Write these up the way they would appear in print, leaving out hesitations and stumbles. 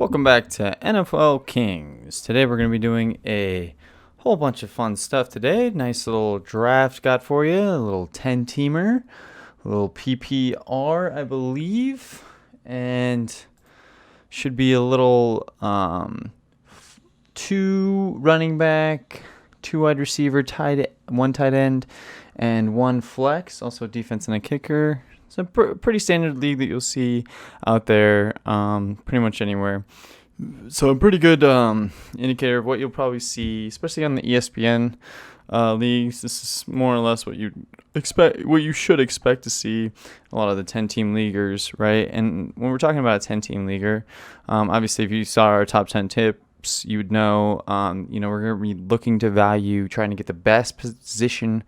Welcome back to NFL Kings. Today we're going to be doing a whole bunch of fun stuff today. Nice little draft got for you, a little 10-teamer, a little PPR, I believe, and should be a little 2 running back, 2 wide receiver, 1 tight end, and 1 flex, also defense and a kicker. It's a pretty standard league that you'll see out there pretty much anywhere. So a pretty good indicator of what you'll probably see, especially on the ESPN leagues. This is more or less what you should expect to see a lot of the 10-team leaguers, right? And when we're talking about a 10-team leaguer, obviously if you saw our top 10 tips, you would know, we're going to be looking to value, trying to get the best position,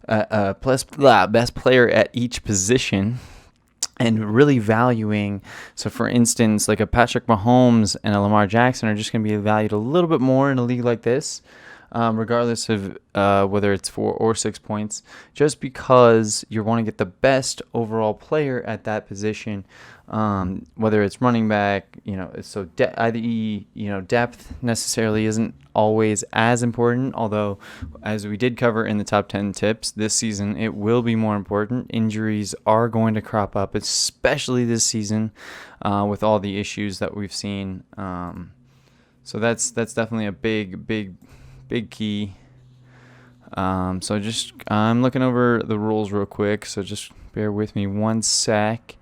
best player at each position, and really valuing. So for instance, like a Patrick Mahomes and a Lamar Jackson are just going to be valued a little bit more in a league like this, regardless of whether it's 4 or 6 points, just because you want to get the best overall player at that position, whether it's running back, so depth necessarily isn't always as important, although as we did cover in the top 10 tips this season, it will be more important. Injuries are going to crop up, especially this season, with all the issues that we've seen. So that's definitely a big key. So I'm looking over the rules real quick, so just bear with me 1 sec.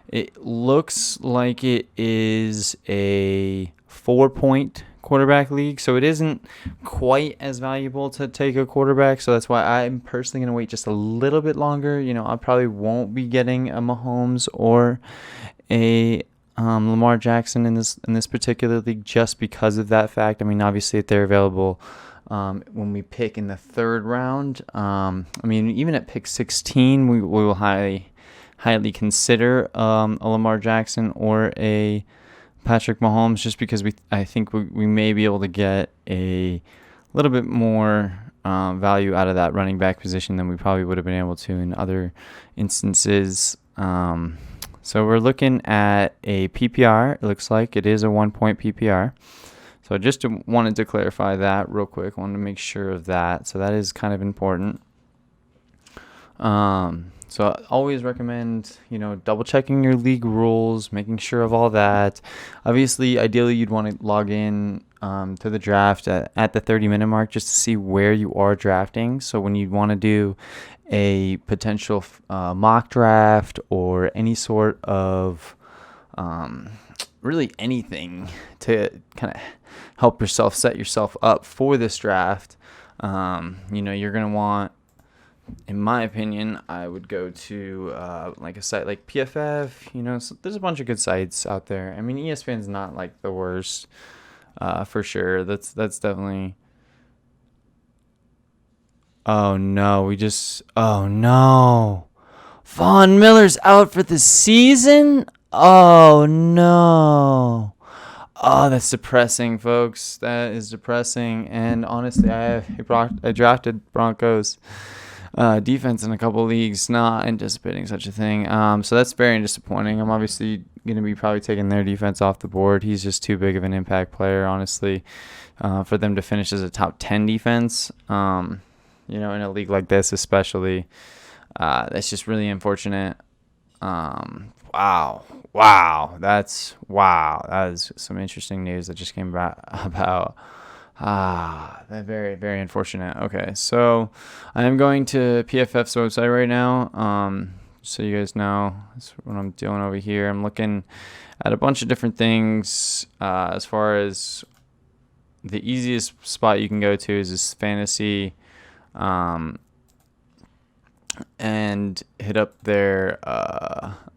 It looks like it is a 4-point quarterback league, so it isn't quite as valuable to take a quarterback. So that's why I'm personally going to wait just a little bit longer. I probably won't be getting a Mahomes or a Lamar Jackson in this particular league just because of that fact. I mean, obviously, if they're available when we pick in the 3rd round, even at pick 16, we will highly consider a Lamar Jackson or a Patrick Mahomes, just because I think we may be able to get a little bit more value out of that running back position than we probably would have been able to in other instances. So we're looking at a PPR. It looks like it is a 1-point PPR. So I just wanted to clarify that real quick. I wanted to make sure of that. So that is kind of important. So I always recommend, double checking your league rules, making sure of all that. Obviously, ideally, you'd want to log in to the draft at the 30-minute mark just to see where you are drafting. So when you want to do a potential mock draft or any sort of really anything to kind of help set yourself up for this draft, you're going to want, in my opinion, I would go to like a site like PFF. So there's a bunch of good sites out there. I mean, ESPN's not like the worst, for sure. That's definitely. Oh no, Von Miller's out for the season. Oh no. Oh, that's depressing, folks. That is depressing. And honestly, I drafted Broncos defense in a couple leagues, not anticipating such a thing. So that's very disappointing. I'm obviously going to be probably taking their defense off the board. He's just too big of an impact player, honestly, for them to finish as a top 10 defense. In a league like this, especially, that's just really unfortunate. Wow. That is some interesting news that just came about. That very, very unfortunate. Okay, so I am going to PFF's website right now. So you guys know that's what I'm doing over here. I'm looking at a bunch of different things. As far as the easiest spot you can go to is this fantasy, and hit up their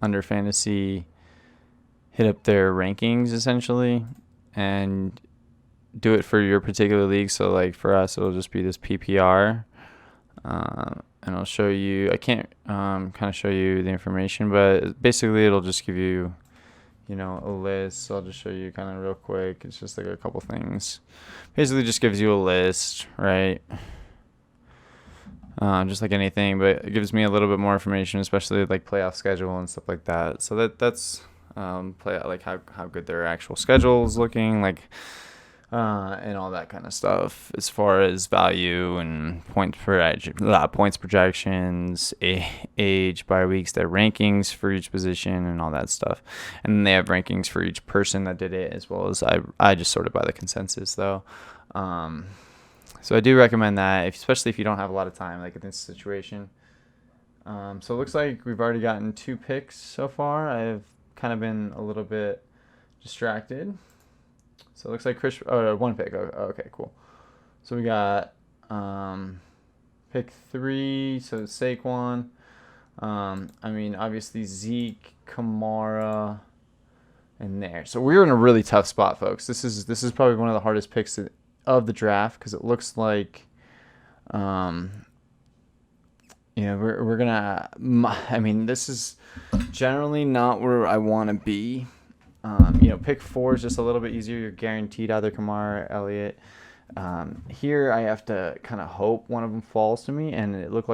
under fantasy. Hit up their rankings essentially, and do it for your particular league. So like for us, it'll just be this PPR, and I'll show you. I can't kind of show you the information, but basically it'll just give you, a list. So I'll just show you kind of real quick. It's just like a couple things. Basically, just gives you a list, right? Just like anything, but it gives me a little bit more information, especially like playoff schedule and stuff like that. So that's play like how good their actual schedule is looking, like and all that kind of stuff as far as value and points projections, age by weeks, their rankings for each position, and all that stuff. And then they have rankings for each person that did it, as well as I just sorted by the consensus though. So I do recommend that, especially if you don't have a lot of time, like in this situation. So it looks like we've already gotten 2 picks so far. I've kind of been a little bit distracted. So it looks like 1 pick. Okay, cool. So we got pick 3. So Saquon. I mean, obviously Zeke, Kamara, and there. So we're in a really tough spot, folks. This is probably one of the hardest picks of the draft because it looks like, we're gonna. I mean, this is generally not where I want to be. Pick 4 is just a little bit easier. You're guaranteed either Kamara or Elliott. Here I have to kind of hope one of them falls to me, and it looks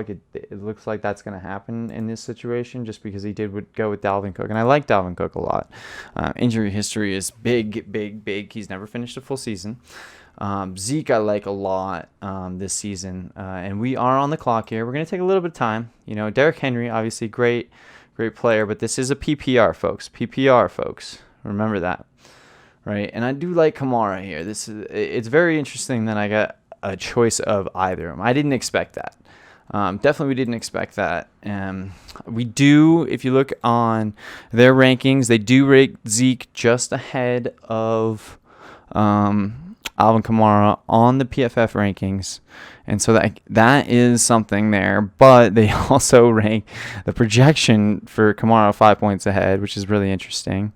like that's going to happen in this situation, just because he would go with Dalvin Cook, and I like Dalvin Cook a lot. Injury history is big. He's never finished a full season. Zeke I like a lot this season, and we are on the clock here. We're going to take a little bit of time. Derrick Henry, obviously great player, but this is a PPR, folks. Remember that, right? And I do like Kamara here. It's very interesting that I got a choice of either of them. I didn't expect that. Definitely we didn't expect that. We do, if you look on their rankings, they do rate Zeke just ahead of Alvin Kamara on the PFF rankings. And so that is something there. But they also rank the projection for Kamara 5 points ahead, which is really interesting.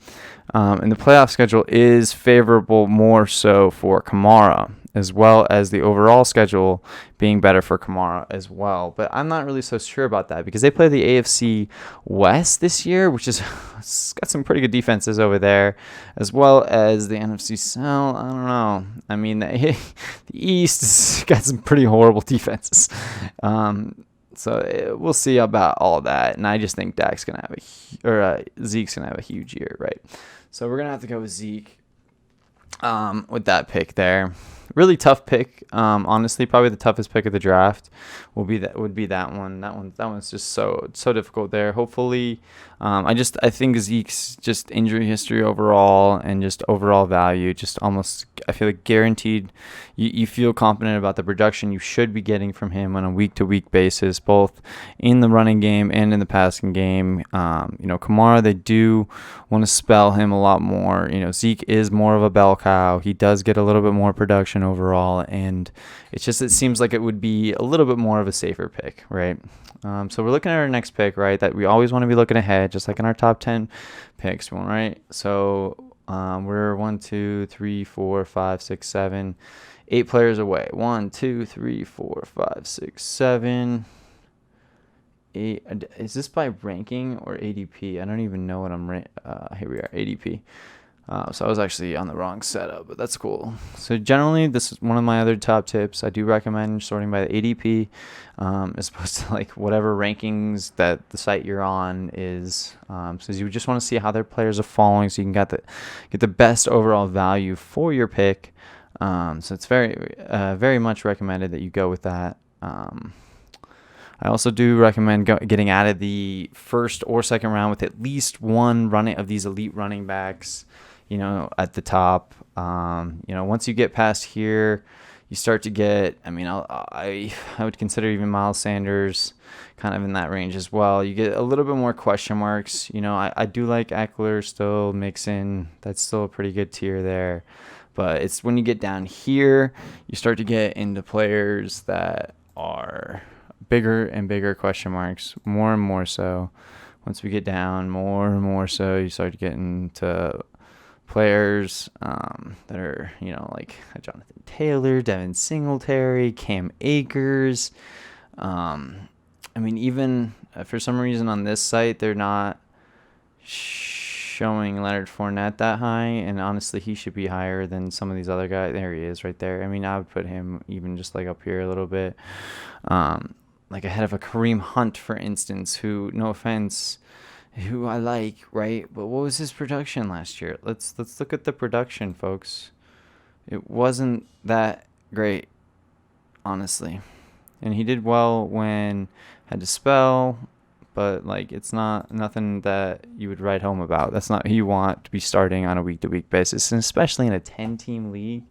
And the playoff schedule is favorable more so for Kamara, as well as the overall schedule being better for Kamara as well. But I'm not really so sure about that because they play the AFC West this year, which is got some pretty good defenses over there, as well as the NFC South. I don't know. I mean, the East has got some pretty horrible defenses. So we'll see about all that. And I just think Zeke's gonna have a huge year, right? So we're gonna have to go with Zeke with that pick there. Really tough pick. Honestly, probably the toughest pick of the draft would be that one. That one's just so difficult there. Hopefully, I think Zeke's just injury history overall and just overall value, just almost I feel like guaranteed. You feel confident about the production you should be getting from him on a week-to-week basis, both in the running game and in the passing game. Kamara, they do want to spell him a lot more. Zeke is more of a bell cow. He does get a little bit more production overall, and it seems like it would be a little bit more of a safer pick, right? So we're looking at our next pick, right? That we always want to be looking ahead, just like in our top 10 picks, right? So we're 1, 2, 3, 4, 5, 6, 7, 8 players away. 1, 2, 3, 4, 5, 6, 7, 8. Is this by ranking or ADP? I don't even know what I'm. Here we are, ADP. So I was actually on the wrong setup, but that's cool. So generally, this is one of my other top tips. I do recommend sorting by the ADP, as opposed to like whatever rankings that the site you're on is. So you just want to see how their players are falling, so you can get the best overall value for your pick. So it's very much recommended that you go with that. I also do recommend getting out of the first or second round with at least one running of these elite running backs, at the top. Once you get past here, you start to get, I would consider even Miles Sanders kind of in that range as well. You get a little bit more question marks. I do like Eckler still, Mixon. That's still a pretty good tier there. But it's when you get down here, you start to get into players that are bigger and bigger question marks, more and more so. Once we get down, more and more so, you start to get into players that are, like Jonathan Taylor, Devin Singletary, Cam Akers. Even for some reason on this site, they're not showing Leonard Fournette that high, and honestly, he should be higher than some of these other guys. There he is right there. I would put him even just like up here a little bit. Like ahead of a Kareem Hunt, for instance, who, no offense, who I like, right? But what was his production last year? Let's look at the production, folks. It wasn't that great, honestly. And he did well when had to spell, but like it's not nothing that you would write home about. That's not who you want to be starting on a week to week basis, and especially in a 10-team league.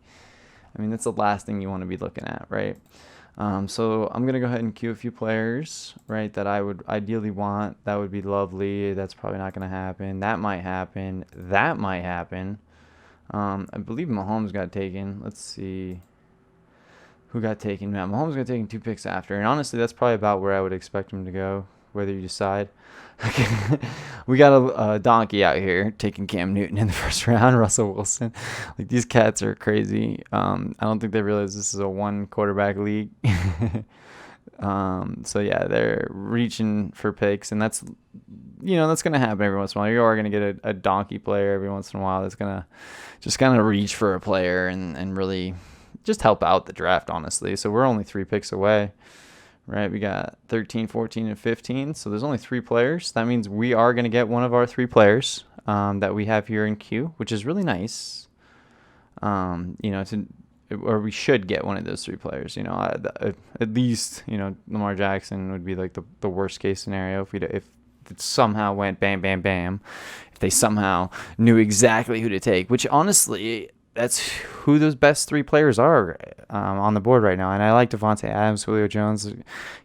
I mean, that's the last thing you want to be looking at, right? So I'm gonna go ahead and queue a few players, right, that I would ideally want. That would be lovely. That's probably not gonna happen. That might happen. That might happen. I believe Mahomes got taken. Let's see who got taken. Now, Mahomes got taken 2 picks after, and honestly, that's probably about where I would expect him to go. Whether you decide, we got a donkey out here taking Cam Newton in the first round. Russell Wilson, like these cats are crazy. I don't think they realize this is a 1 quarterback league. So yeah, they're reaching for picks, and that's gonna happen every once in a while. You are gonna get a donkey player every once in a while that's gonna just kind of reach for a player and really just help out the draft, honestly. So we're only 3 picks away, right? We got 13, 14, and 15. So there's only 3 players. That means we are going to get one of our 3 players that we have here in queue, which is really nice. Or we should get one of those 3 players. At least, Lamar Jackson would be like the worst case scenario if it somehow went bam, bam, bam. If they somehow knew exactly who to take, which honestly, that's who those best 3 players are on the board right now. And I like Devontae Adams, Julio Jones,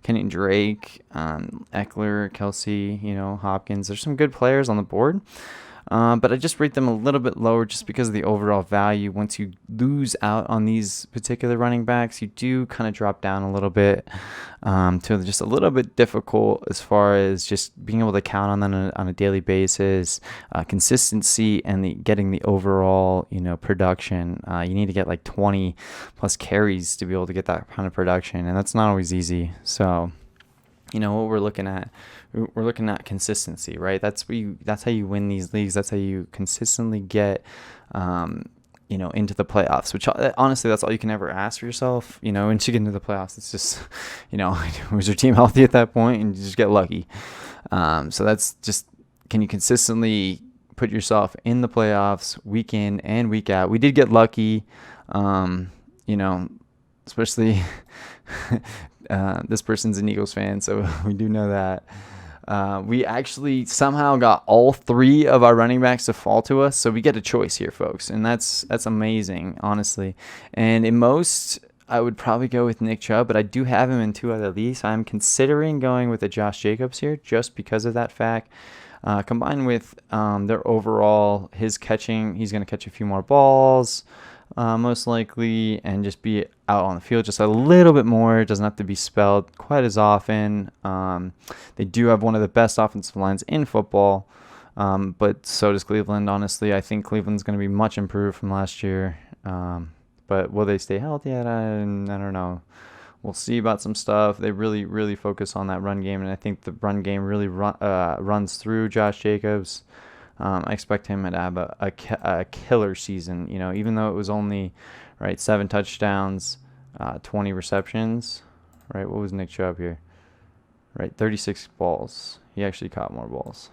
Kenny Drake, Eckler, Kelsey, Hopkins. There's some good players on the board. But I just rate them a little bit lower just because of the overall value. Once you lose out on these particular running backs, you do kind of drop down a little bit to just a little bit difficult as far as just being able to count on them on a daily basis, consistency, and getting the overall production. You need to get like 20 plus carries to be able to get that kind of production, and that's not always easy. So what we're looking at consistency, right? That's how you win these leagues. That's how you consistently get into the playoffs, which honestly, that's all you can ever ask for yourself. Once you get into the playoffs, it's just was your team healthy at that point, and you just get lucky. So that's just, can you consistently put yourself in the playoffs week in and week out? We did get lucky, especially this person's an Eagles fan, so we do know that. We actually somehow got all 3 of our running backs to fall to us, so we get a choice here, folks, and that's amazing, honestly. And in most, I would probably go with Nick Chubb, but I do have him in 2 other leagues. I'm considering going with a Josh Jacobs here just because of that fact. Combined with their overall, his catching, he's going to catch a few more balls, most likely, and just be out on the field just a little bit more. It doesn't have to be spelled quite as often. They do have one of the best offensive lines in football, but so does Cleveland. Honestly, I think Cleveland's going to be much improved from last year. But will they stay healthy? I don't know. We'll see about some stuff. They really, really focus on that run game, and I think the run game really runs through Josh Jacobs. I expect him to have a killer season. Even though it was only 7 touchdowns, 20 receptions. Right, what was Nick Chubb here? 36 balls. He actually caught more balls.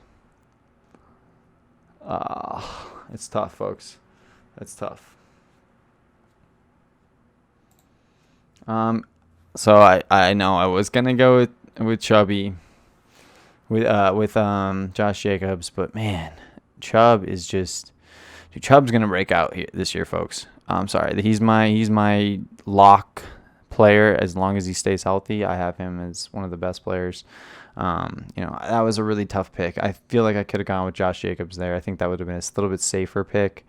It's tough, folks. It's tough. So I know I was gonna go with Chubby, with Josh Jacobs, but man, Chubb's gonna break out this year, folks. I'm sorry, he's my lock player as long as he stays healthy. I have him as one of the best players. That was a really tough pick. I feel like I could have gone with Josh Jacobs there. I think that would have been a little bit safer pick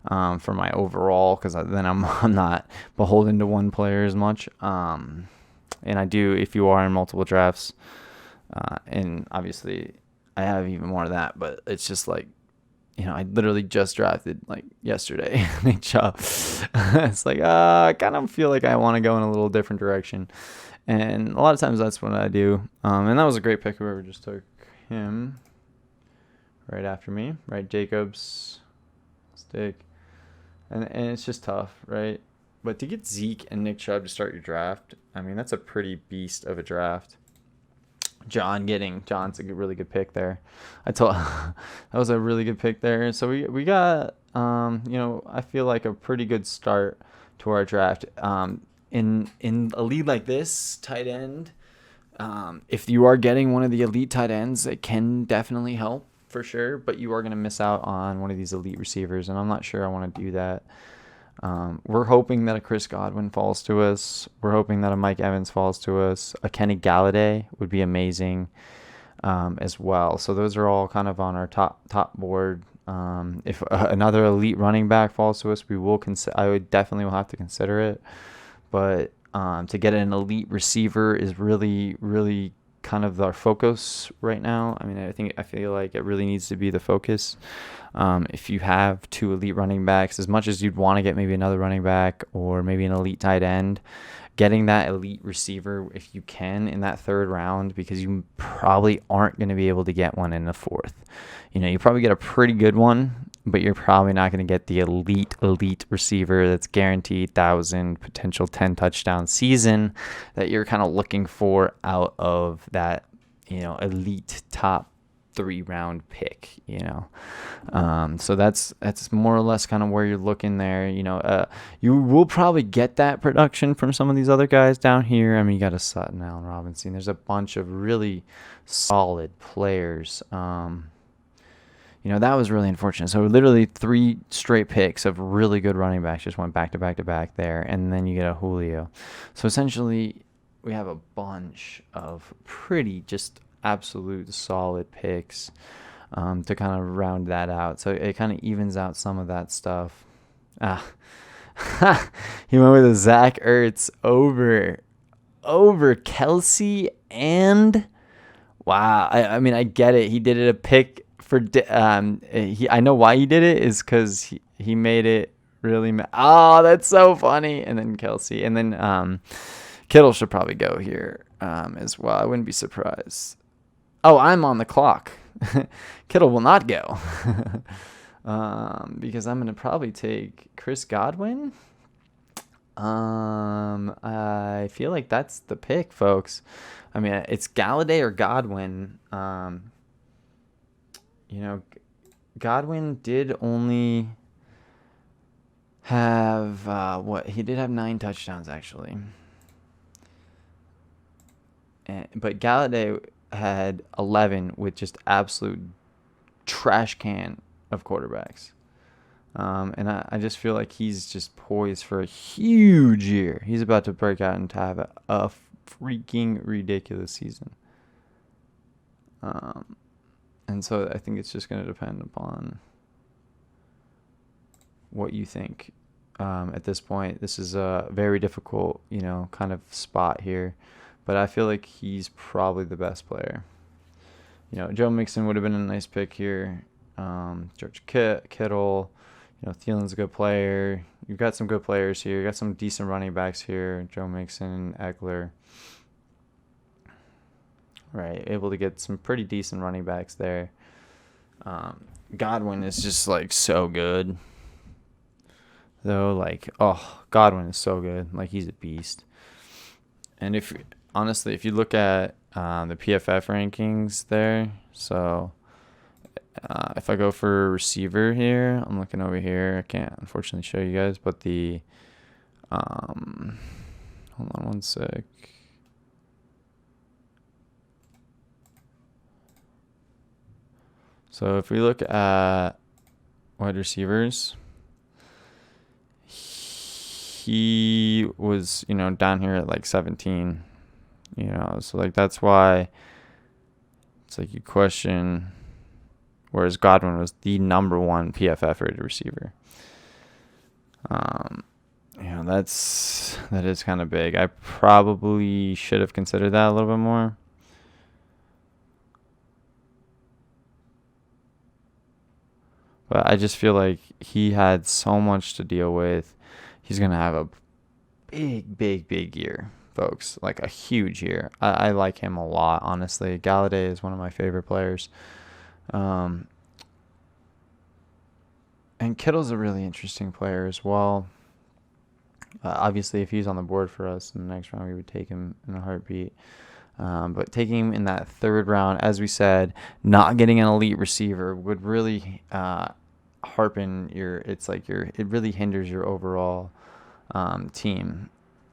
for my overall, because then I'm not beholden to one player as much. And I do, if you are in multiple drafts, and obviously I have even more of that, but it's just like, I literally just drafted like yesterday. Nick Chubb. It's like, I kind of feel like I want to go in a little different direction. And a lot of times that's what I do. And that was a great pick, whoever just took him right after me, right? Jacobs, stick. And it's just tough, right? But to get Zeke and Nick Chubb to start your draft, I mean, that's a pretty beast of a draft. John's a really good pick there. I told that was a really good pick there. So we got I feel like a pretty good start to our draft. In a league like this, tight end. If you are getting one of the elite tight ends, it can definitely help for sure. But you are going to miss out on one of these elite receivers, and I'm not sure I want to do that. We're hoping that a Chris Godwin falls to us. We're hoping that a Mike Evans falls to us. A Kenny Galladay would be amazing as well. So those are all kind of on our top board. If another elite running back falls to us, I would definitely will have to consider it. But to get an elite receiver is really, really kind of our focus right now. I mean, I feel like it really needs to be the focus. If you have two elite running backs, as much as you'd want to get maybe another running back or maybe an elite tight end, getting that elite receiver if you can in that third round, because you probably aren't going to be able to get one in the fourth. You probably get a pretty good one, but you're probably not going to get the elite receiver that's guaranteed 1,000 potential 10 touchdown season that you're kind of looking for out of that elite top 3-round pick. So that's more or less kind of where you're looking there. You will probably get that production from some of these other guys down here. I mean, you got a Sutton, Allen Robinson. There's a bunch of really solid players. That was really unfortunate. So literally 3 straight picks of really good running backs just went back to back to back there, and then you get a Julio. So essentially, we have a bunch of pretty just absolute solid picks to kind of round that out. So it kind of evens out some of that stuff. He went with a Zach Ertz over Kelsey, and wow. I mean, I get it. He did it a pick for I know why he did it is because he made it really that's so funny. And then Kelsey, and then Kittle should probably go here as well. I wouldn't be surprised. I'm on the clock. Kittle will not go because I'm gonna probably take Chris Godwin. I feel like that's the pick, folks. I mean, it's Galladay or Godwin. Godwin did only have he did have 9 touchdowns actually, but Galladay had 11 with just absolute trash can of quarterbacks. And I just feel like he's just poised for a huge year. He's about to break out and to have a freaking ridiculous season. And so I think it's just going to depend upon what you think. At this point, this is a very difficult, kind of spot here. But I feel like he's probably the best player. Joe Mixon would have been a nice pick here. George Kittle. Thielen's a good player. You've got some good players here. You got some decent running backs here. Joe Mixon, Eckler. Right, able to get some pretty decent running backs there. Godwin is just so good. Though, Godwin is so good. He's a beast. And if you look at the PFF rankings there, so if I go for receiver here, I'm looking over here. I can't unfortunately show you guys, but the hold on one sec. So if we look at wide receivers, he was, down here at 17, so that's why it's you question, whereas Godwin was the number 1 PFF rated receiver. That is kind of big. I probably should have considered that a little bit more. But I just feel like he had so much to deal with. He's going to have a big year, folks. A huge year. I like him a lot, honestly. Galladay is one of my favorite players. And Kittle's a really interesting player as well. Obviously, if he's on the board for us in the next round, we would take him in a heartbeat. But taking him in that third round, as we said, not getting an elite receiver would really harpen your. It's like it really hinders your overall team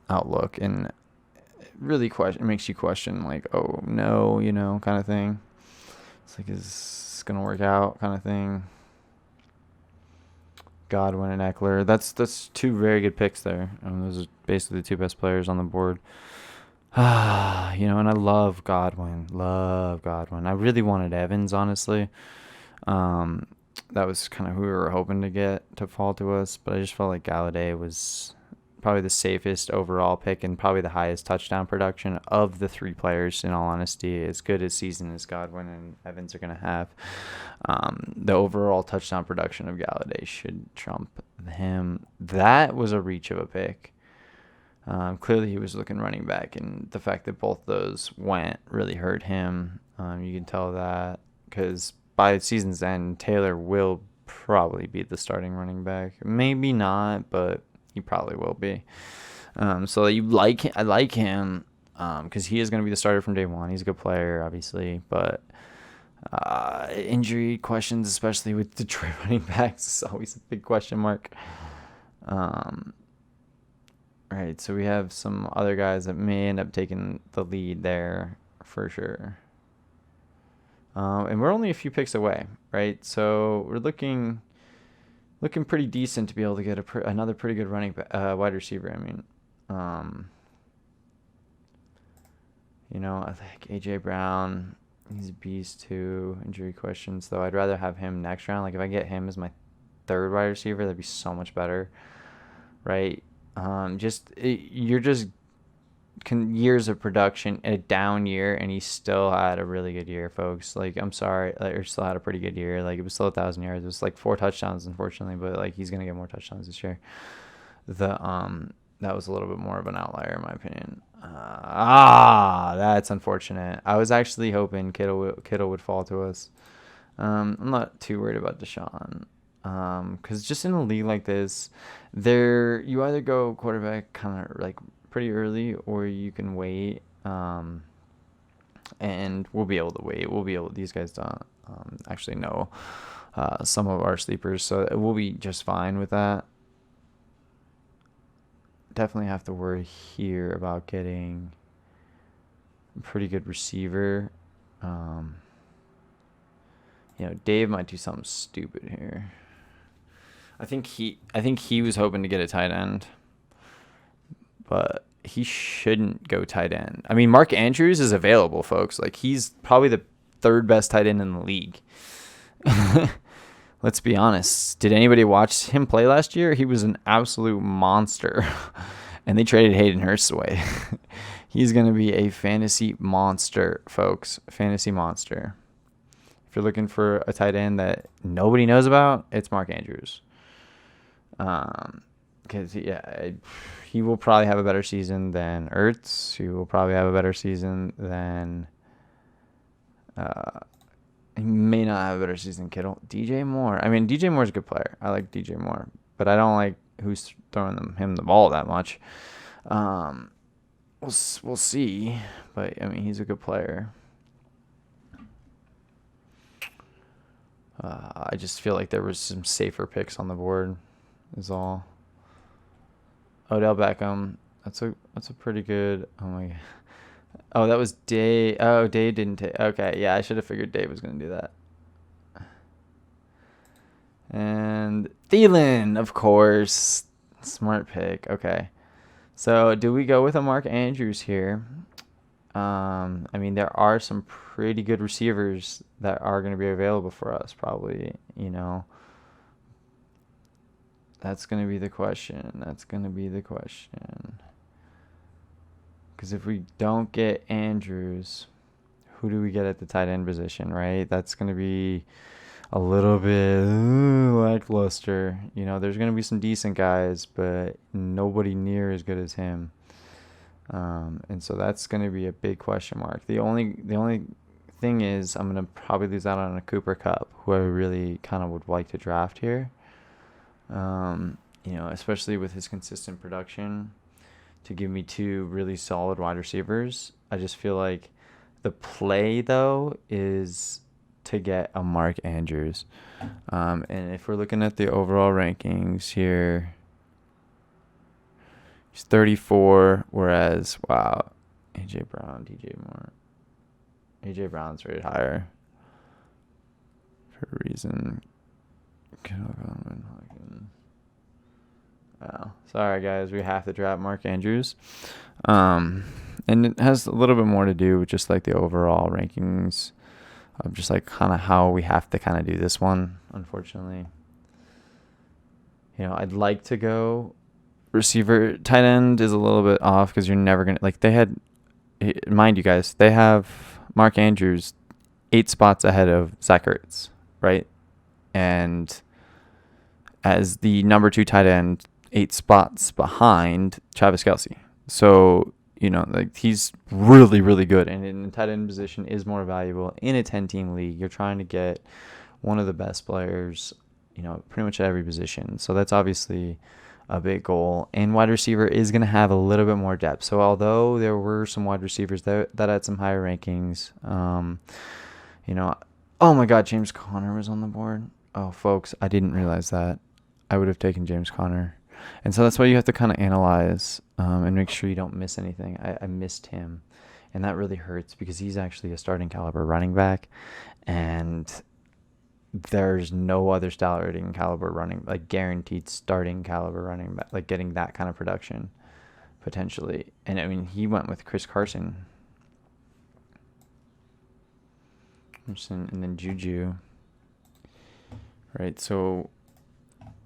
outlook, and it really it makes you question like, oh no, kind of thing. It's like, is this gonna work out, kind of thing. Godwin and Eckler. That's two very good picks there. Those are basically the two best players on the board. And I love Godwin. Love Godwin. I really wanted Evans, honestly. That was kind of who we were hoping to get to fall to us, but I just felt like Galladay was probably the safest overall pick and probably the highest touchdown production of the three players, in all honesty. As good a season as Godwin and Evans are going to have, the overall touchdown production of Galladay should trump him. That was a reach of a pick. Clearly he was looking running back, and the fact that both those went really hurt him. You can tell that because by season's end, Taylor will probably be the starting running back. Maybe not, but he probably will be. So I like him because he is going to be the starter from day one. He's a good player, obviously, but injury questions, especially with Detroit running backs, is always a big question mark. Right, so we have some other guys that may end up taking the lead there for sure. And we're only a few picks away, right? So we're looking pretty decent to be able to get another pretty good wide receiver. I mean, I think AJ Brown, he's a beast too. Injury questions, though. I'd rather have him next round. Like if I get him as my third wide receiver, that'd be so much better, right? You're just years of production, a down year, and he still had a really good year, folks. Like, I'm sorry, he still had a pretty good year. Like, it was still 1,000 yards. It was like 4 touchdowns, unfortunately, but like he's gonna get more touchdowns this year. That was a little bit more of an outlier in my opinion. That's unfortunate. I was actually hoping Kittle would fall to us. I'm not too worried about Deshaun. Because just in a league like this, you either go quarterback kind of like pretty early, or you can wait. And we'll be able to wait. These guys don't actually know some of our sleepers, so we'll be just fine with that. Definitely have to worry here about getting a pretty good receiver. Dave might do something stupid here. I think he was hoping to get a tight end, but he shouldn't go tight end. I mean, Mark Andrews is available, folks. Like, he's probably the third best tight end in the league. Let's be honest. Did anybody watch him play last year? He was an absolute monster, and they traded Hayden Hurst away. He's going to be a fantasy monster, folks. Fantasy monster. If you're looking for a tight end that nobody knows about, it's Mark Andrews. Because he will probably have a better season than Ertz. He will probably have a better season than. He may not have a better season than Kittle. DJ Moore. I mean, DJ Moore's a good player. I like DJ Moore, but I don't like who's throwing him the ball that much. We'll see, but I mean, he's a good player. I just feel like there was some safer picks on the board. Is all. Odell Beckham. That's a pretty good. Oh my god. Oh, that was Dave. Oh, Dave didn't take. Okay, yeah, I should have figured Dave was gonna do that. And Thielen, of course, smart pick. Okay, so do we go with a Mark Andrews here? I mean, there are some pretty good receivers that are going to be available for us, probably. That's going to be the question. Because if we don't get Andrews, who do we get at the tight end position, right? That's going to be a little bit lackluster. There's going to be some decent guys, but nobody near as good as him. And so that's going to be a big question mark. The only thing is I'm going to probably lose out on a Cooper Kupp, who I really kind of would like to draft here. Especially with his consistent production, to give me two really solid wide receivers. I just feel like The play, though, is to get a Mark Andrews. And if we're looking at the overall rankings here, he's 34, whereas, wow, A.J. Brown, DJ Moore. A.J. Brown's rated higher for a reason. Oh, sorry, guys. We have to drop Mark Andrews. And it has a little bit more to do with just like the overall rankings of just like kind of how we have to kind of do this one, unfortunately. I'd like to go receiver. Tight end is a little bit off because you're never going to, like, they had, mind you guys, they have Mark Andrews 8 spots ahead of Zach Ertz, right? And as the number 2 tight end, 8 spots behind Travis Kelce. So, like, he's really, really good. And in the tight end position is more valuable. In a 10-team league, you're trying to get one of the best players, pretty much at every position. So that's obviously a big goal. And wide receiver is going to have a little bit more depth. So although there were some wide receivers that had some higher rankings, oh my God, James Conner was on the board. Oh, folks, I didn't realize that. I would have taken James Conner. And so that's why you have to kind of analyze and make sure you don't miss anything. I missed him, and that really hurts because he's actually a starting caliber running back, and there's no other starting caliber running, like guaranteed starting caliber running back, like getting that kind of production potentially. And I mean, he went with Chris Carson, and then Juju, right? So,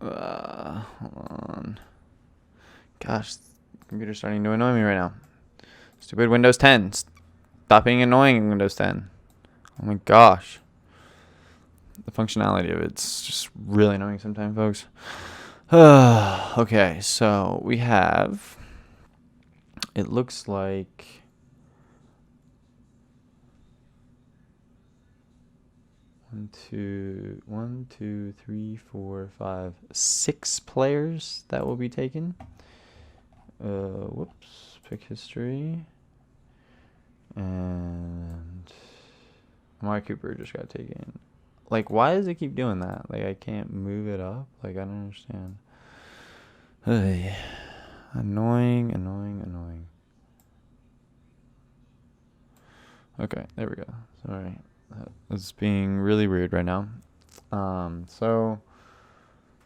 hold on. Gosh, the computer's starting to annoy me right now. Stupid Windows 10. Stop being annoying in Windows 10. Oh my gosh. The functionality of it's just really annoying sometimes, folks. Okay, so we have, it looks like, one, two, three, four, five, 6 players that will be taken. Whoops, pick history. And Amari Cooper just got taken. Like, why does it keep doing that? Like, I can't move it up. Like, I don't understand. Annoying. Okay, there we go. Sorry. That's being really weird right now. So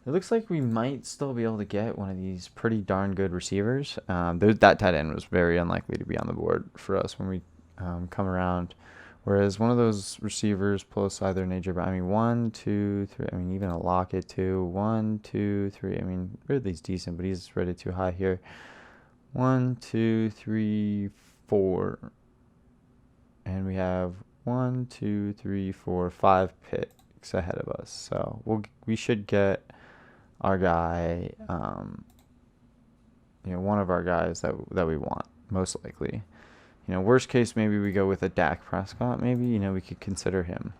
it looks like we might still be able to get one of these pretty darn good receivers. That tight end was very unlikely to be on the board for us when we come around. Whereas one of those receivers plus either an AJ Brown, 1, 2, 3. I mean, even a Lockett too. 1, 2, 3. I mean, Ridley's decent, but he's rated too high here. 1, 2, 3, 4. And we have 1, 2, 3, 4, 5 picks ahead of us. So we should get our guy, one of our guys that we want, most likely. Worst case, maybe we go with a Dak Prescott. Maybe, we could consider him.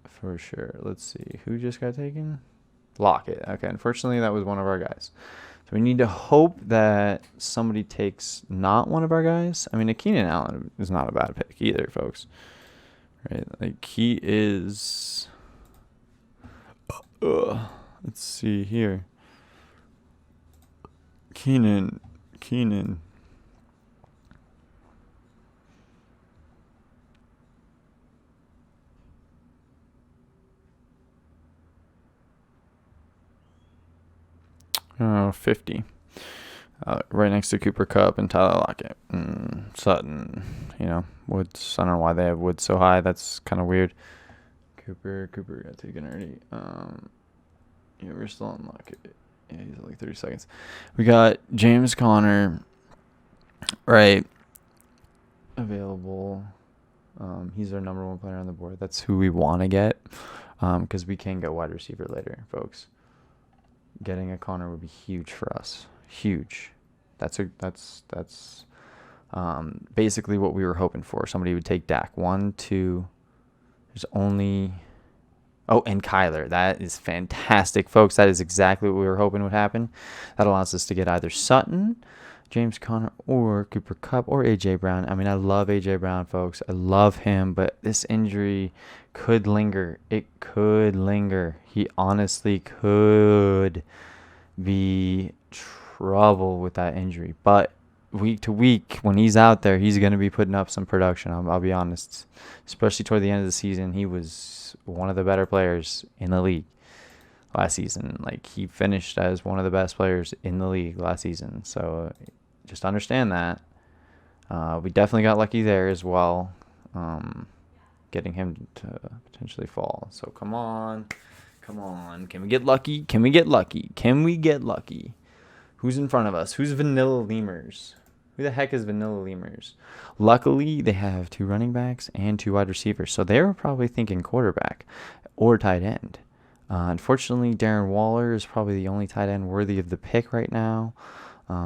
For sure. Let's see. Who just got taken? Lockett. Okay, unfortunately, that was one of our guys. So we need to hope that somebody takes not one of our guys. I mean, Keenan Allen is not a bad pick either, folks. Right? Like, he is... let's see here. Keenan. 50. Right next to Cooper Kupp and Tyler Lockett. Sutton, Woods. I don't know why they have Woods so high. That's kind of weird. Cooper got taken already. We're still on Lockett. Yeah, he's at like 30 seconds. We got James Conner, right, available. He's our number 1 player on the board. That's who we want to get, because we can get wide receiver later, folks. Getting a Conner would be huge for us. Huge. That's basically what we were hoping for. Somebody would take Dak. 1, 2. There's only... Oh, and Kyler. That is fantastic, folks. That is exactly what we were hoping would happen. That allows us to get either Sutton, James Conner or Cooper Kupp or A.J. Brown. I mean, I love A.J. Brown, folks. I love him, but this injury could linger. It could linger. He honestly could be trouble with that injury. But week to week, when he's out there, he's going to be putting up some production. I'll be honest. Especially toward the end of the season, he was one of the better players in the league last season. Like, he finished as one of the best players in the league last season. So just understand that. We definitely got lucky there as well, getting him to potentially fall. So come on. Can we get lucky? Can we get lucky? Who's in front of us? Who's Vanilla Lemurs? Who the heck is Vanilla Lemurs? Luckily, they have 2 running backs and 2 wide receivers. So they were probably thinking quarterback or tight end. Unfortunately, Darren Waller is probably the only tight end worthy of the pick right now.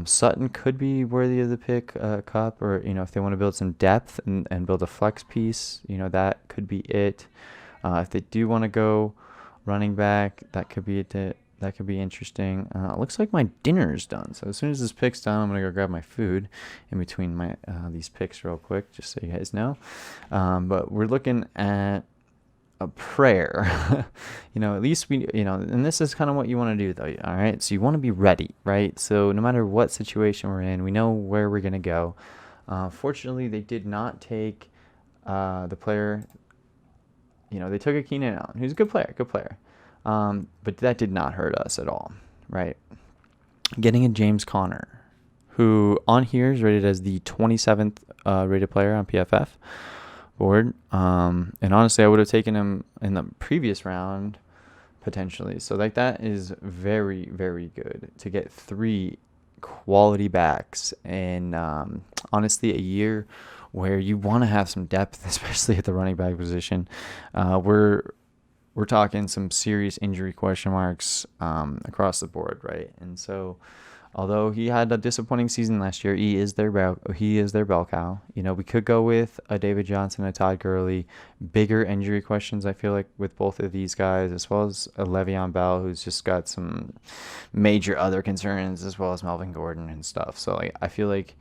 Sutton could be worthy of the pick, Cup, or, if they want to build some depth and build a flex piece, that could be it. If they do want to go running back, that could be it. That could be interesting. Looks like my dinner's done. So as soon as this pick's done, I'm going to go grab my food in between my these picks real quick, just so you guys know. But we're looking at a prayer. At least we, and this is kind of what you want to do, though. All right. So you want to be ready, right? So no matter what situation we're in, we know where we're going to go. Fortunately, they did not take the player. They took a Keenan Allen, who's a good player. But that did not hurt us at all, right? Getting a James Conner, who on here is rated as the 27th rated player on PFF board. And honestly, I would have taken him in the previous round, potentially. So, that is very, very good to get 3 quality backs in, honestly, a year where you want to have some depth, especially at the running back position. We're talking some serious injury question marks across the board, right? And so, although he had a disappointing season last year, he is their bell cow. We could go with a David Johnson, a Todd Gurley. Bigger injury questions, I feel like, with both of these guys, as well as a Le'Veon Bell, who's just got some major other concerns, as well as Melvin Gordon and stuff. So, I feel like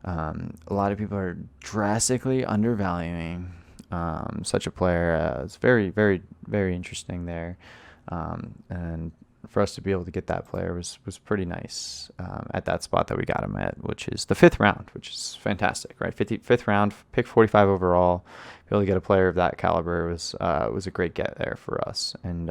a lot of people are drastically undervaluing such a player. It's very, very, very interesting there. And for us to be able to get that player was pretty nice at that spot that we got him at, which is the 5th round, which is fantastic, right? 5th round, pick 45 overall. Be able to get a player of that caliber was a great get there for us. And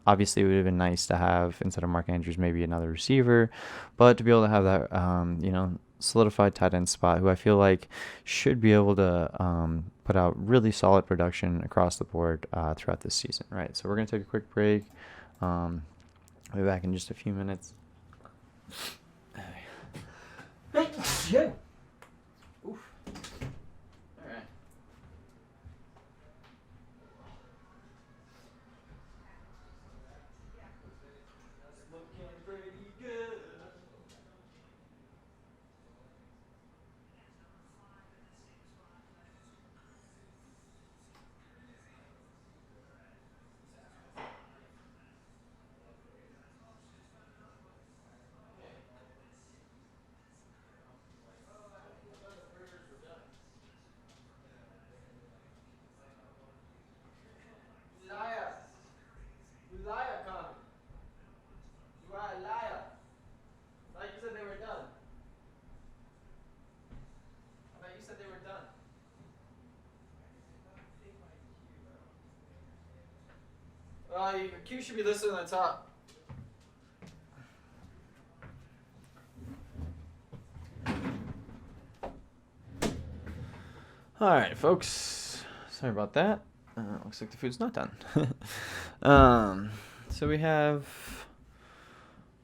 obviously, it would have been nice to have, instead of Mark Andrews, maybe another receiver, but to be able to have that, solidified tight end spot, who I feel like should be able to put out really solid production across the board throughout this season, right? So we're going to take a quick break. I'll be back in just a few minutes. Oof. All right. Looking pretty good. Liar coming. You are a liar. Like you said they were done. I thought you said they were done. Your Q should be listed on the top. All right, folks. Sorry about that. Looks like the food's not done. So we have.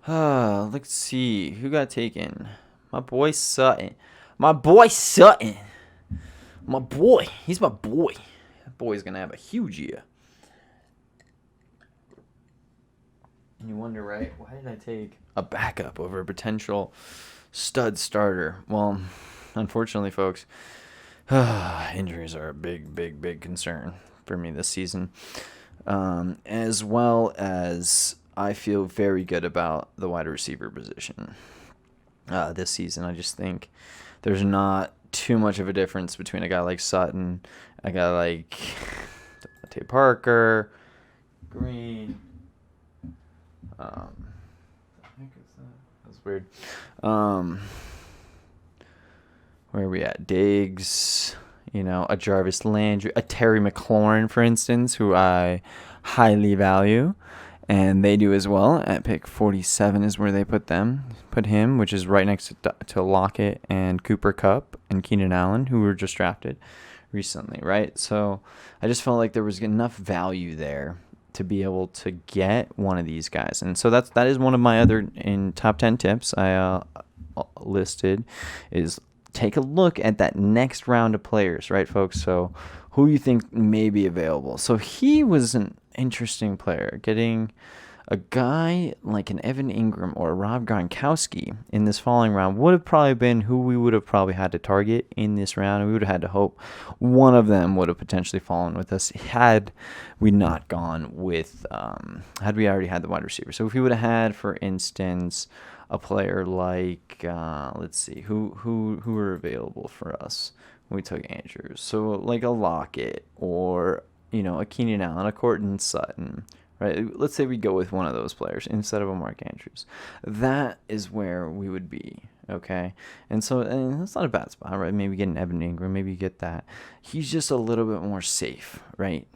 Let's see who got taken. My boy Sutton. My boy. He's my boy. That boy's gonna have a huge year. And you wonder, right? Why did I take a backup over a potential stud starter? Well, unfortunately, folks, injuries are a big, big, big concern for me this season. As well as I feel very good about the wide receiver position. this season. I just think there's not too much of a difference between a guy like Sutton, a guy like Devontae Parker, Green. I think it's that. That's weird. Where are we at? Diggs, a Jarvis Landry, a Terry McLaurin, for instance, who I highly value. And they do as well. At pick 47 is where they put him, which is right next to Lockett and Cooper Kupp and Keenan Allen, who were just drafted recently, right? So I just felt like there was enough value there to be able to get one of these guys. And so that is one of my other in top 10 tips I listed is take a look at that next round of players, right, folks? So who you think may be available. So he was an interesting player. Getting a guy like an Evan Ingram or a Rob Gronkowski in this following round would have probably been who we would have probably had to target in this round. We would have had to hope one of them would have potentially fallen with us had we not gone with, had we already had the wide receiver. So if we would have had, for instance, a player like, let's see, who were available for us when we took Andrews. So like a Lockett or, a Keenan Allen, a Courtland Sutton, right? Let's say we go with one of those players instead of a Mark Andrews. That is where we would be, okay? And so that's not a bad spot, right? Maybe get an Evan Ingram, maybe you get that. He's just a little bit more safe, right?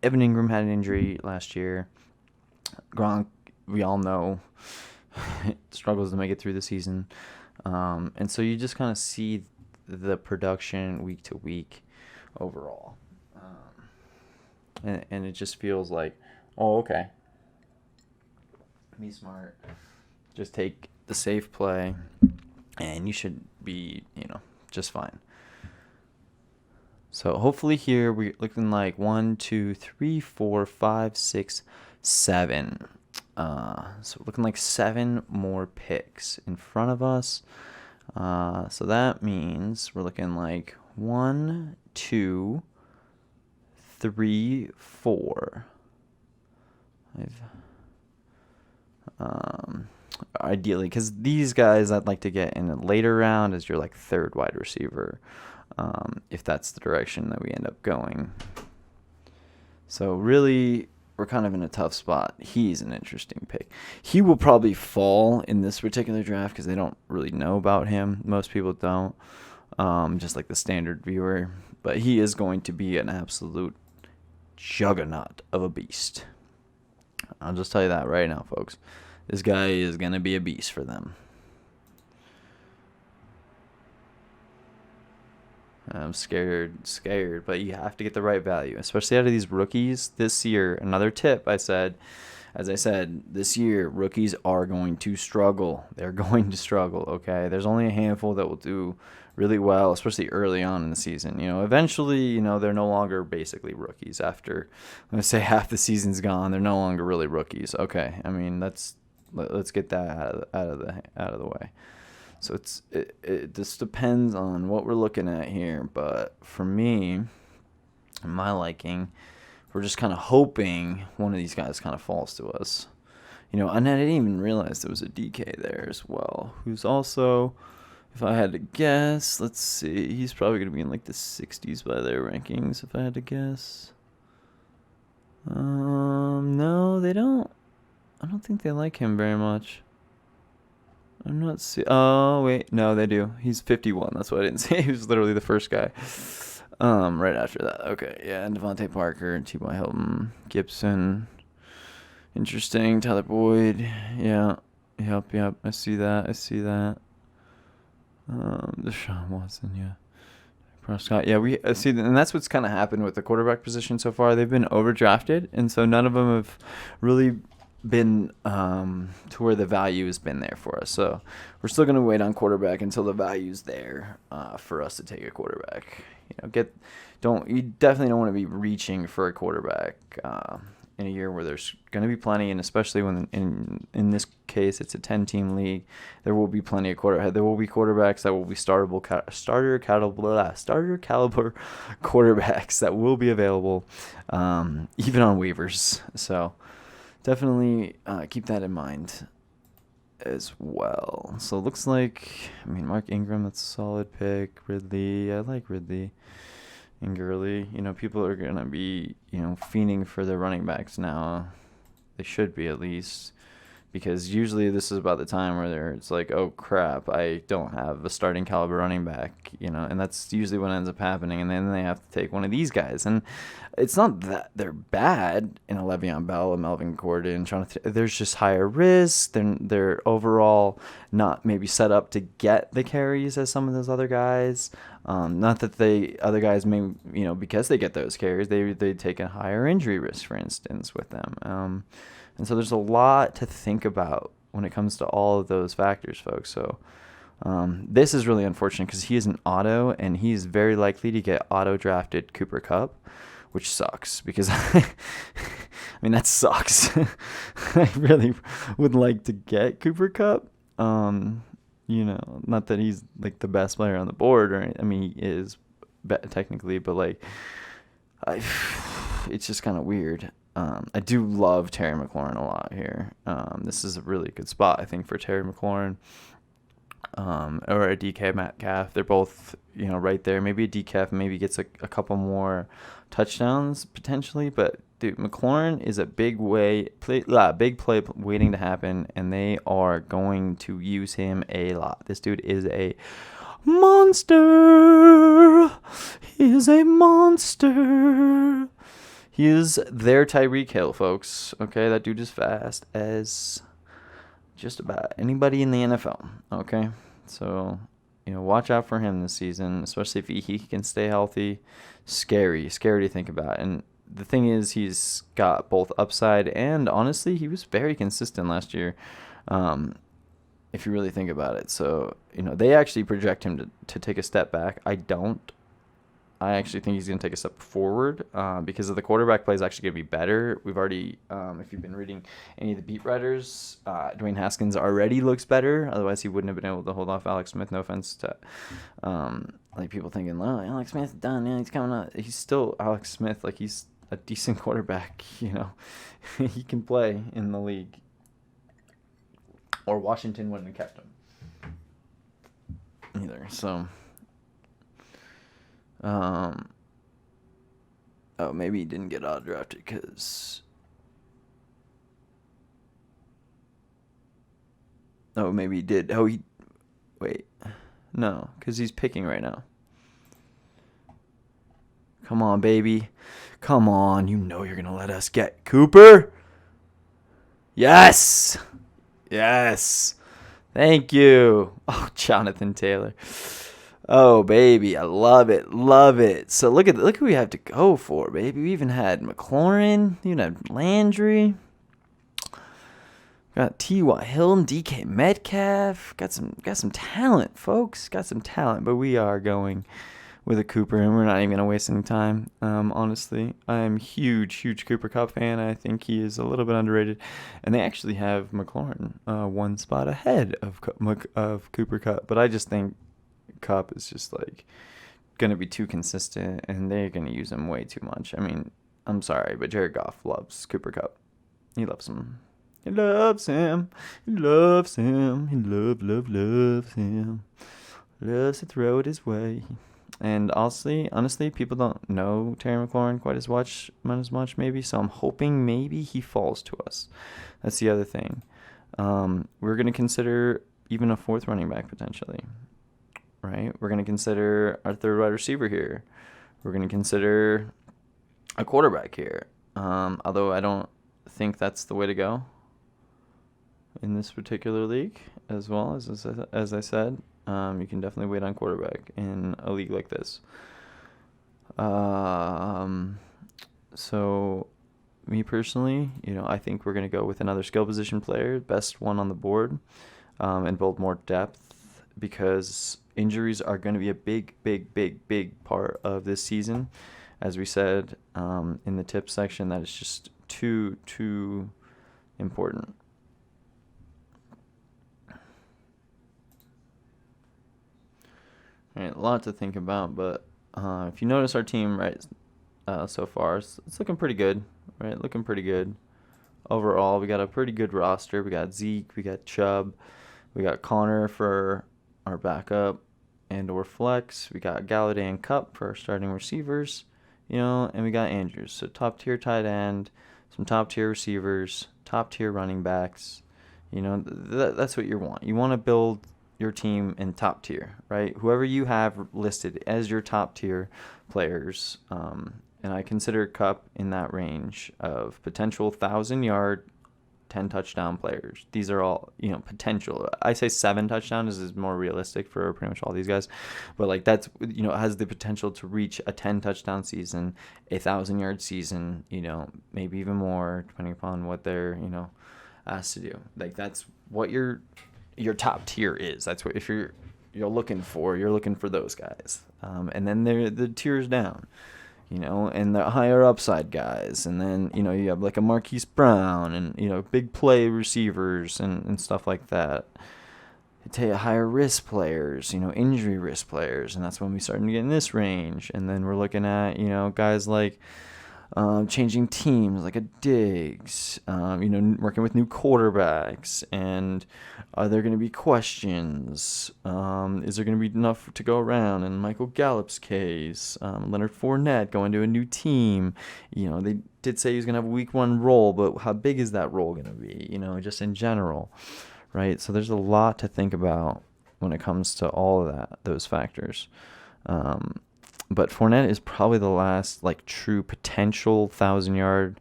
Evan Ingram had an injury last year. Gronk, we all know, struggles to make it through the season. And so you just kind of see the production week to week overall. And it just feels like, oh, okay. Be smart. Just take the safe play, and you should be, just fine. So hopefully here we're looking like 1, 2, 3, 4, 5, 6, 7. So looking like 7 more picks in front of us. So that means we're looking like 1, 2, 3, 4. Ideally, because these guys I'd like to get in a later round as your like third wide receiver, if that's the direction that we end up going. So really, we're kind of in a tough spot. He's an interesting pick. He will probably fall in this particular draft because they don't really know about him. Most people don't, just like the standard viewer. But he is going to be an absolute juggernaut of a beast. I'll just tell you that right now, folks. This guy is going to be a beast for them. I'm scared, but you have to get the right value, especially out of these rookies this year. Another tip as I said, this year, rookies are going to struggle. They're going to struggle, okay? There's only a handful that will do really well, especially early on in the season. Eventually, they're no longer basically rookies after, let's say, half the season's gone. They're no longer really rookies. Okay, I mean, let's get that out of the way. So it just depends on what we're looking at here. But for me, in my liking, we're just kind of hoping one of these guys kind of falls to us. And I didn't even realize there was a DK there as well, who's also, if I had to guess, let's see, he's probably going to be in like the 60s by their rankings, if I had to guess. No, they don't. I don't think they like him very much. I'm not oh, wait. No, they do. He's 51. That's what I didn't say. He was literally the first guy. Right after that. Okay, yeah. And Devontae Parker, T.Y. Hilton, Gibson. Interesting. Tyler Boyd. Yeah. Yep. I see that. Deshaun Watson, yeah. Prescott. Yeah, we see, and that's what's kind of happened with the quarterback position so far. They've been overdrafted, and so none of them have really been to where the value has been there for us. So we're still going to wait on quarterback until the value's there for us to take a quarterback. You definitely don't want to be reaching for a quarterback in a year where there's going to be plenty, and especially when in this case it's a 10-team league, there will be plenty of there will be quarterbacks that will be starter caliber quarterbacks that will be available, even on waivers. So definitely keep that in mind. as well. So it looks like, I mean, Mark Ingram, that's a solid pick. Ridley, I like Ridley. And Gurley, people are going to be, fiending for their running backs now. They should be at least. Because usually this is about the time where it's like, oh crap, I don't have a starting caliber running back, and that's usually what ends up happening. And then they have to take one of these guys. And it's not that they're bad in a Le'Veon Bell, a Melvin Gordon. There's just higher risk. They're overall not maybe set up to get the carries as some of those other guys. Not that the other guys may, because they get those carries, they take a higher injury risk, for instance, with them. And so there's a lot to think about when it comes to all of those factors, folks. So this is really unfortunate because he is an auto, and he's very likely to get auto-drafted Cooper Kupp, which sucks because, I mean, that sucks. I really would like to get Cooper Kupp. Not that he's, like, the best player on the board, I mean, he is technically, but, it's just kind of weird. I do love Terry McLaurin a lot here. This is a really good spot, I think, for Terry McLaurin or a DK Metcalf. They're both, right there. Maybe a DK maybe gets a couple more touchdowns potentially, but dude, McLaurin is a big play waiting to happen, and they are going to use him a lot. This dude is a monster. He is a monster. He is their Tyreek Hill, folks. Okay, that dude is fast as just about anybody in the NFL. Okay, so watch out for him this season, especially if he can stay healthy. Scary to think about. And the thing is, he's got both upside and honestly, he was very consistent last year. If you really think about it, so they actually project him to take a step back. I don't. I actually think he's going to take a step forward because of the quarterback play is actually going to be better. We've already, if you've been reading any of the beat writers, Dwayne Haskins already looks better. Otherwise, he wouldn't have been able to hold off Alex Smith. No offense to people thinking, oh, Alex Smith's done. Yeah, he's coming up. He's still Alex Smith. Like, he's a decent quarterback. He can play in the league. Or Washington wouldn't have kept him either. So. Maybe he didn't get auto-drafted because... Oh, maybe he did. Wait. No, because he's picking right now. Come on, baby. Come on. You're going to let us get Cooper? Yes! Yes! Thank you. Oh, Jonathan Taylor. Oh, baby, I love it. So look who we have to go for, baby. We even had McLaurin, you even had Landry, got T.Y. Hilton, DK Metcalf, got some talent, folks. Got some talent, but we are going with a Cooper, and we're not even gonna waste any time. Honestly, I'm huge Cooper Kupp fan. I think he is a little bit underrated, and they actually have McLaurin one spot ahead of Cooper Kupp, but I just think Kupp is just going to be too consistent, and they're going to use him way too much. I mean, I'm sorry, but Jared Goff loves Cooper Kupp. He loves him. He loves him. He loves him. He loves him. Loves to throw it his way. And honestly, people don't know Terry McLaurin quite as much maybe, so I'm hoping maybe he falls to us. That's the other thing. We're going to consider even a fourth running back potentially. Right? We're going to consider our third wide receiver here. We're going to consider a quarterback here. Although I don't think that's the way to go in this particular league as well. As I said, you can definitely wait on quarterback in a league like this. So me personally, I think we're going to go with another skill position player, best one on the board, and build more depth because injuries are going to be a big part of this season. As we said in the tips section, that is just too important. All right, a lot to think about, but if you notice our team right so far, it's looking pretty good, right? Looking pretty good. overall, we got a pretty good roster. We got Zeke, we got Chubb, we got Connor for our backup and or flex. We got Galladay and Cup for our starting receivers, and we got Andrews. So top tier tight end, some top tier receivers, top tier running backs. That's what you want. You want to build your team in top tier, right? Whoever you have listed as your top tier players, and I consider Cup in that range of potential 1,000-yard, 10 touchdown players. These are all, potential. I say 7 touchdowns is more realistic for pretty much all these guys. But that's, has the potential to reach a 10 touchdown season, a 1,000-yard season, maybe even more depending upon what they're, asked to do. That's what your top tier is. That's what, if you're looking for those guys. And then the tiers down. And the higher upside guys. And then, you have like a Marquise Brown and, big play receivers and stuff like that. You take higher risk players, injury risk players. And that's when we start to get in this range. And then we're looking at, guys like changing teams like a Diggs, working with new quarterbacks. And are there going to be questions? Is there going to be enough to go around? In Michael Gallup's case, Leonard Fournette going to a new team. They did say he was going to have a week 1 role, but how big is that role going to be? Just in general, right? So there's a lot to think about when it comes to all of those factors. But Fournette is probably the last true potential 1,000-yard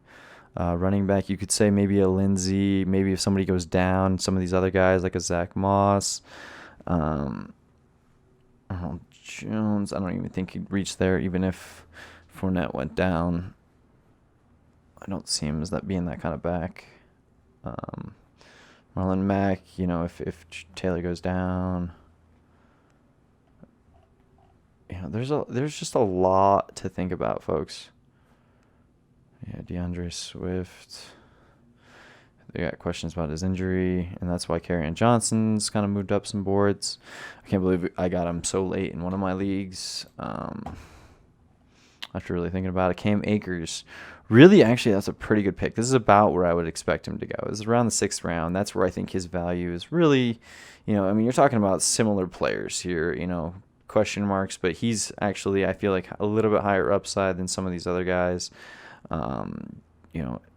running back. You could say maybe a Lindsey, maybe if somebody goes down, some of these other guys like a Zach Moss, Arnold Jones. I don't even think he'd reach there even if Fournette went down. I don't see him as being that kind of back. Marlon Mack, if Taylor goes down. There's just a lot to think about, folks. Yeah, DeAndre Swift. They got questions about his injury, and that's why Kerryon Johnson's kind of moved up some boards. I can't believe I got him so late in one of my leagues. After really thinking about it, Cam Akers. Really, actually, that's a pretty good pick. This is about where I would expect him to go. This is around the 6th round. That's where I think his value is really, you're talking about similar players here, question marks, but he's actually, I feel like, a little bit higher upside than some of these other guys.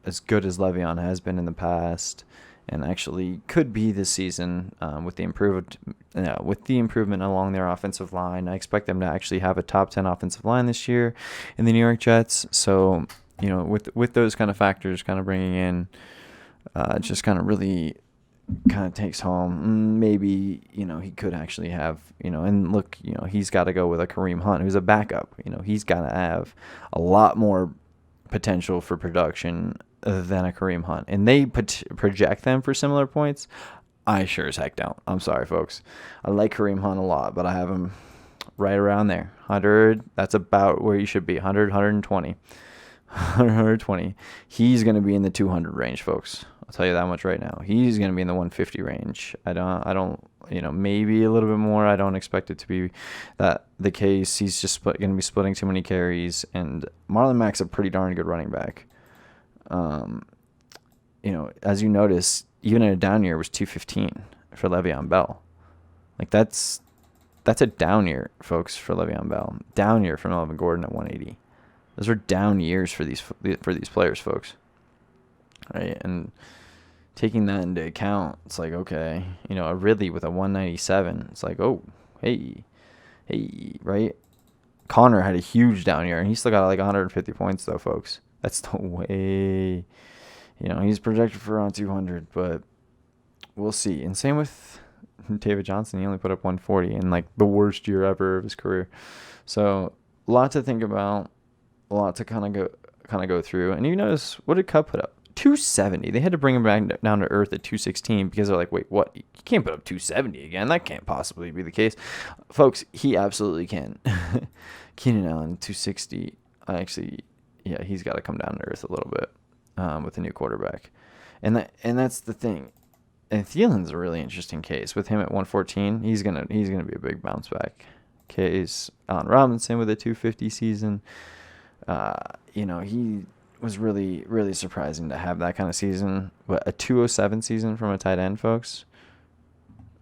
As good as Le'Veon has been in the past, and actually could be this season with the improvement along their offensive line. I expect them to actually have a top 10 offensive line this year in the New York Jets. So, with those kind of factors kind of bringing in, just kind of really kind of takes home, maybe, he could actually have, and look, he's got to go with a Kareem Hunt, who's a backup. He's got to have a lot more potential for production than a Kareem Hunt. And they project them for similar points. I sure as heck don't. I'm sorry, folks. I like Kareem Hunt a lot, but I have him right around there. 100, that's about where you should be. 100, 120. 120. He's going to be in the 200 range, folks. I'll tell you that much right now. He's going to be in the 150 range. I don't, maybe a little bit more. I don't expect it to be that the case. He's just going to be splitting too many carries. And Marlon Mack's a pretty darn good running back. As you notice, even in a down year, it was 215 for Le'Veon Bell. That's a down year, folks, for Le'Veon Bell. Down year for Melvin Gordon at 180. Those are down years for these players, folks. Right, and taking that into account, it's like, okay, a Ridley with a 197. It's like, oh, hey, right? Connor had a huge down year, and he still got 150 points, though, folks. That's the way, he's projected for around 200, but we'll see. And same with David Johnson. He only put up 140 in, the worst year ever of his career. So, a lot to think about, a lot to kind of go through. And you notice, what did Cup put up? 270. They had to bring him back down to earth at 216 because they're like, wait, what? You can't put up 270 again. That can't possibly be the case. Folks, he absolutely can. Keenan Allen, 260. Actually, yeah, he's got to come down to earth a little bit with a new quarterback. And that's the thing. And Thielen's a really interesting case. With him at 114, he's gonna be a big bounce back case. Allen Robinson with a 250 season. He was really, really surprising to have that kind of season. But a 207 season from a tight end, folks.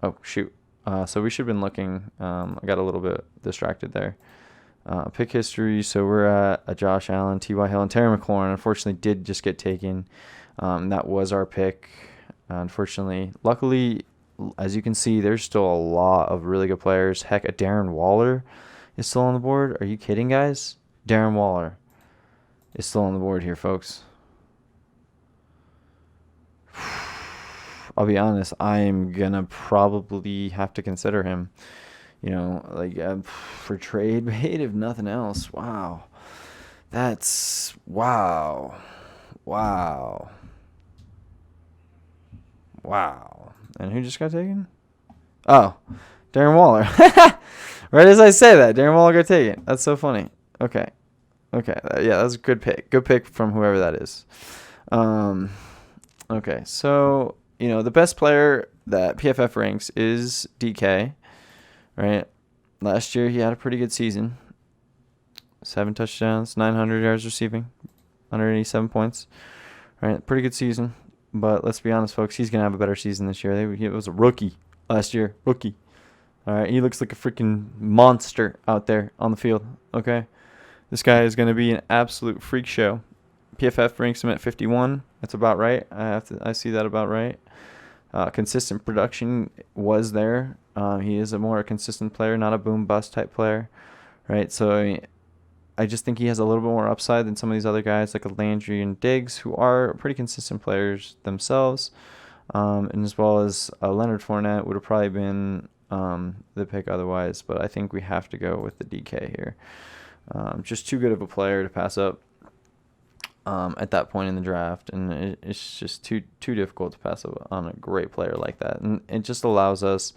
Oh, shoot. So we should have been looking. I got a little bit distracted there. Pick history. So we're at a Josh Allen, T.Y. Hill, and Terry McLaurin. Unfortunately, did just get taken. That was our pick. Unfortunately, luckily, as you can see, there's still a lot of really good players. Heck, a Darren Waller is still on the board. Are you kidding, guys? Darren Waller is still on the board here, folks. I'll be honest, I'm going to probably have to consider him, for trade bait, if nothing else. Wow. That's, wow. Wow. Wow. And who just got taken? Oh, Darren Waller. Right as I say that, Darren Waller got taken. That's so funny. Okay. Yeah, that was a good pick. Good pick from whoever that is. Okay, so, the best player that PFF ranks is DK, right? Last year, he had a pretty good season. 7 touchdowns, 900 yards receiving, 187 points. Right, pretty good season. But let's be honest, folks, he's going to have a better season this year. He was a rookie last year. Rookie. All right, he looks like a freaking monster out there on the field, okay? This guy is going to be an absolute freak show. PFF ranks him at 51. That's about right. I see that about right. Consistent production was there. He is a more consistent player, not a boom bust type player, right? So I just think he has a little bit more upside than some of these other guys like a Landry and Diggs, who are pretty consistent players themselves. And as well as Leonard Fournette would have probably been the pick otherwise, but I think we have to go with the DK here. Just too good of a player to pass up at that point in the draft, and it's just too difficult to pass up on a great player like that. And it just allows us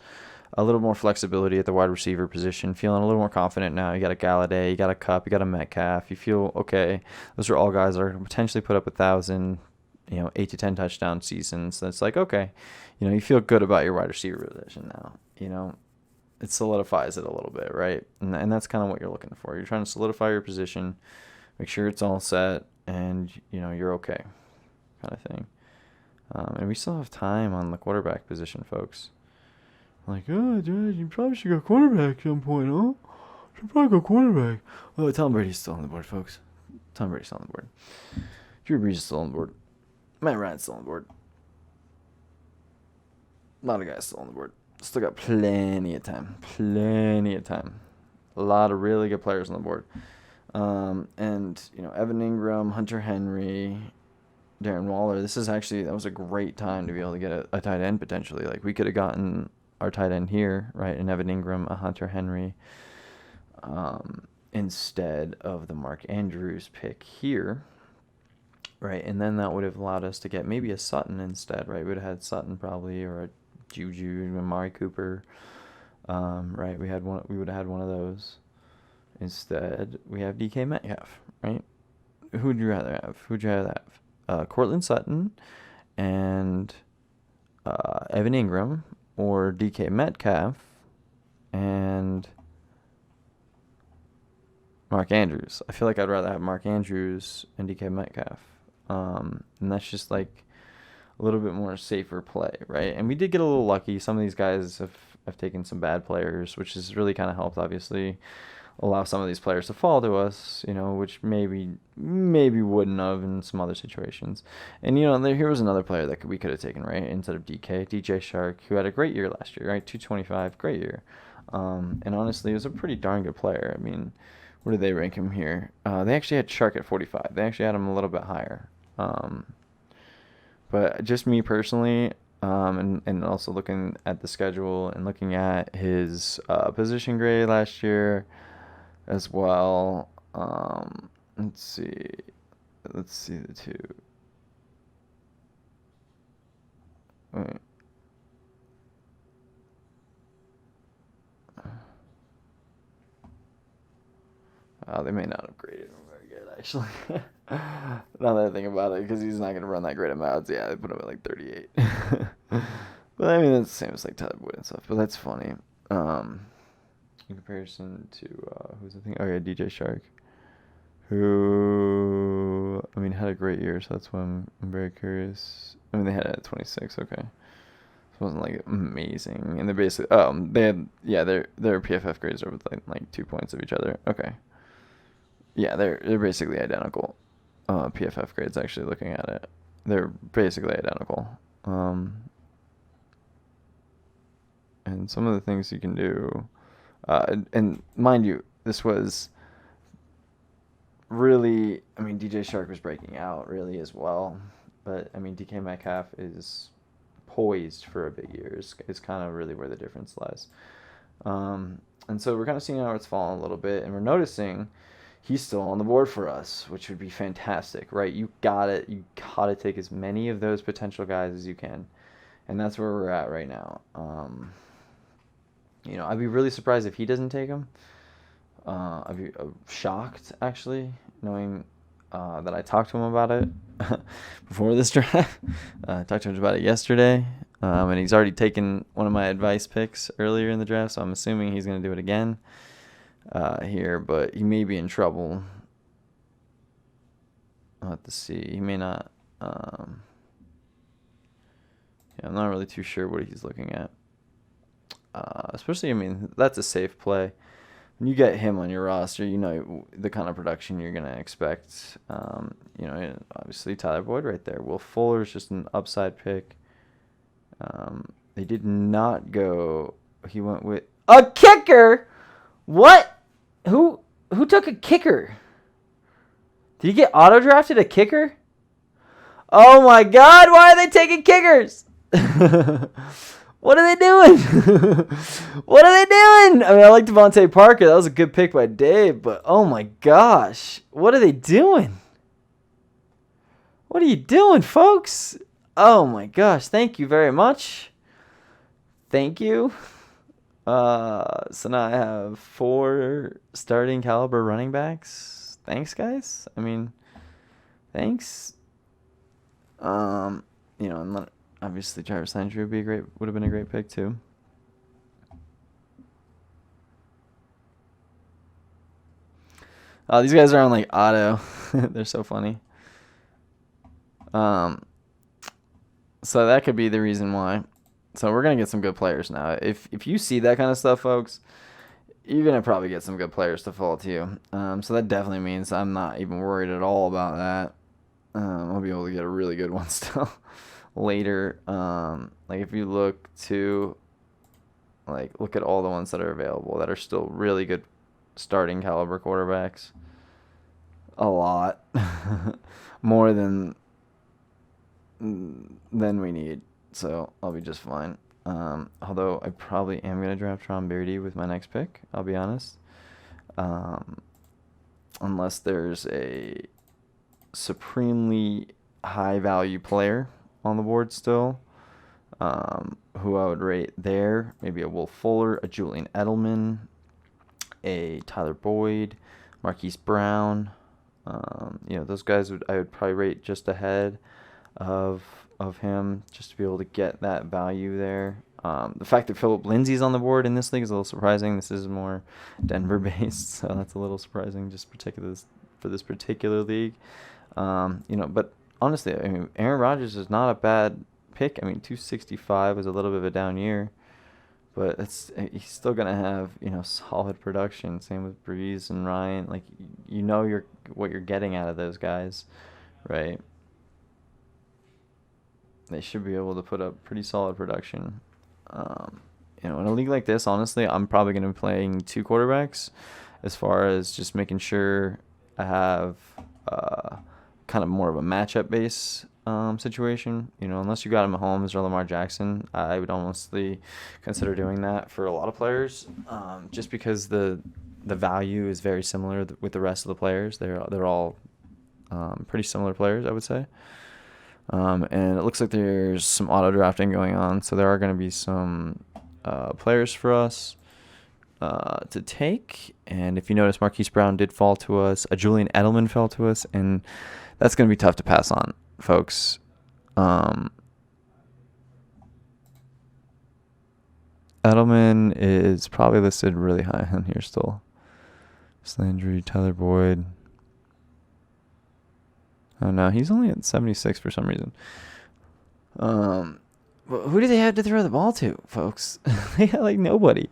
a little more flexibility at the wide receiver position, feeling a little more confident now. You got a Galladay, you got a Cup, you got a Metcalf. You feel okay. Those are all guys that are potentially put up 1,000, 8 to 10 touchdown seasons. So it's like, okay, you feel good about your wide receiver position now. It solidifies it a little bit, right? And that's kind of what you're looking for. You're trying to solidify your position, make sure it's all set, and you're okay, kind of thing. And we still have time on the quarterback position, folks. Like, oh, dude, you probably should go quarterback at some point, huh? Should probably go quarterback. Oh, Tom Brady's still on the board, folks. Tom Brady's still on the board. Drew Brees is still on the board. Matt Ryan's still on the board. A lot of guys still on the board. Still got plenty of time. A lot of really good players on the board. And, Evan Ingram, Hunter Henry, Darren Waller. That was a great time to be able to get a tight end potentially. Like, we could have gotten our tight end here, right? And Evan Ingram, a Hunter Henry, instead of the Mark Andrews pick here, right? And then that would have allowed us to get maybe a Sutton instead, right? We would have had Sutton probably, or a Juju, Amari Cooper, right? We would have had one of those. Instead, we have DK Metcalf, right? Who would you rather have? Cortland Sutton and Evan Ingram, or DK Metcalf and Mark Andrews. I feel like I'd rather have Mark Andrews and DK Metcalf. And that's just like a little bit more safer play, right? And we did get a little lucky. Some of these guys have taken some bad players, which has really kind of helped, obviously, allow some of these players to fall to us, which maybe wouldn't have in some other situations. And, here was another player that we could have taken, right, instead of DJ Shark, who had a great year last year, right, 225, great year. And honestly, he was a pretty darn good player. I mean, where did they rank him here? They actually had Shark at 45. They actually had him a little bit higher. But just me personally, and also looking at the schedule and looking at his position grade last year as well. Let's see the two. Wait. They may not have graded him very good, actually. Now that I think about it, because he's not going to run that great amounts. Yeah, they put him at like 38. But I mean, that's the same as like Tyler Boyd and stuff. But that's funny. In comparison to who's the thing? Oh yeah, DJ Shark. who, I mean, had a great year, so that's why I'm very curious. I mean, they had it at 26, okay. It wasn't like amazing, and they're basically they had their PFF grades are like 2 points of each other. Okay, yeah, they're basically identical. PFF grades, actually looking at it, they're basically identical. And some of the things you can do, and mind you, this was really, I mean, DJ Shark was breaking out really as well, but I mean, DK Metcalf is poised for a big year is kind of really where the difference lies. And so we're kind of seeing how it's fallen a little bit, and we're noticing he's still on the board for us, which would be fantastic, right? You gotta take as many of those potential guys as you can, and that's where we're at right now. I'd be really surprised if he doesn't take him. I'd be shocked, actually, knowing that I talked to him about it before this draft. I talked to him about it yesterday, and he's already taken one of my advice picks earlier in the draft, so I'm assuming he's going to do it again here, but he may be in trouble. I'll have to see. He may not. I'm not really too sure what he's looking at. Especially, I mean, that's a safe play. When you get him on your roster, you know the kind of production you're going to expect. Obviously Tyler Boyd right there. Will Fuller's just an upside pick. They did not go. He went with a kicker. What? Who took a kicker? Did he get auto drafted a kicker? Oh my God! Why are they taking kickers? What are they doing? What are they doing? I mean, I like Devontae Parker. That was a good pick by Dave, but oh my gosh. What are they doing? What are you doing, folks? Oh my gosh. Thank you very much. Thank you. So now I have 4 starting caliber running backs. Thanks, guys. I mean, thanks. And then obviously Jarvis Landry would have been a great pick too. These guys are on like auto. They're so funny. So that could be the reason why. So we're gonna get some good players now. If you see that kind of stuff, folks, you're gonna probably get some good players to fall to you. So that definitely means I'm not even worried at all about that. I'll be able to get a really good one still later. Like if you look at all the ones that are available that are still really good starting caliber quarterbacks. A lot more than we need. So I'll be just fine. Although I probably am going to draft Tom Brady with my next pick, I'll be honest. Unless there's a supremely high value player on the board still, who I would rate there. Maybe a Will Fuller, a Julian Edelman, a Tyler Boyd, Marquise Brown. Those guys I would probably rate just ahead of him, just to be able to get that value there. The fact that Philip Lindsay's on the board in this league is a little surprising. This is more Denver based, so that's a little surprising just for this particular league. But honestly, I mean, Aaron Rodgers is not a bad pick. I mean, 265 was a little bit of a down year, but he's still gonna have solid production. Same with Breeze and Ryan. Like what you're getting out of those guys, right? They should be able to put up pretty solid production. In a league like this, honestly, I'm probably going to be playing 2 quarterbacks as far as just making sure I have kind of more of a matchup base situation. Unless you got a Mahomes or Lamar Jackson, I would honestly consider doing that for a lot of players, just because the value is very similar with the rest of the players. They're all pretty similar players, I would say. And it looks like there's some auto drafting going on, so there are going to be some players for us to take. And if you notice, Marquise Brown did fall to us. A Julian Edelman fell to us, and that's going to be tough to pass on, folks. Edelman is probably listed really high on here still. Landry, Tyler Boyd. Oh no, he's only at 76 for some reason. Who do they have to throw the ball to, folks? They got like nobody.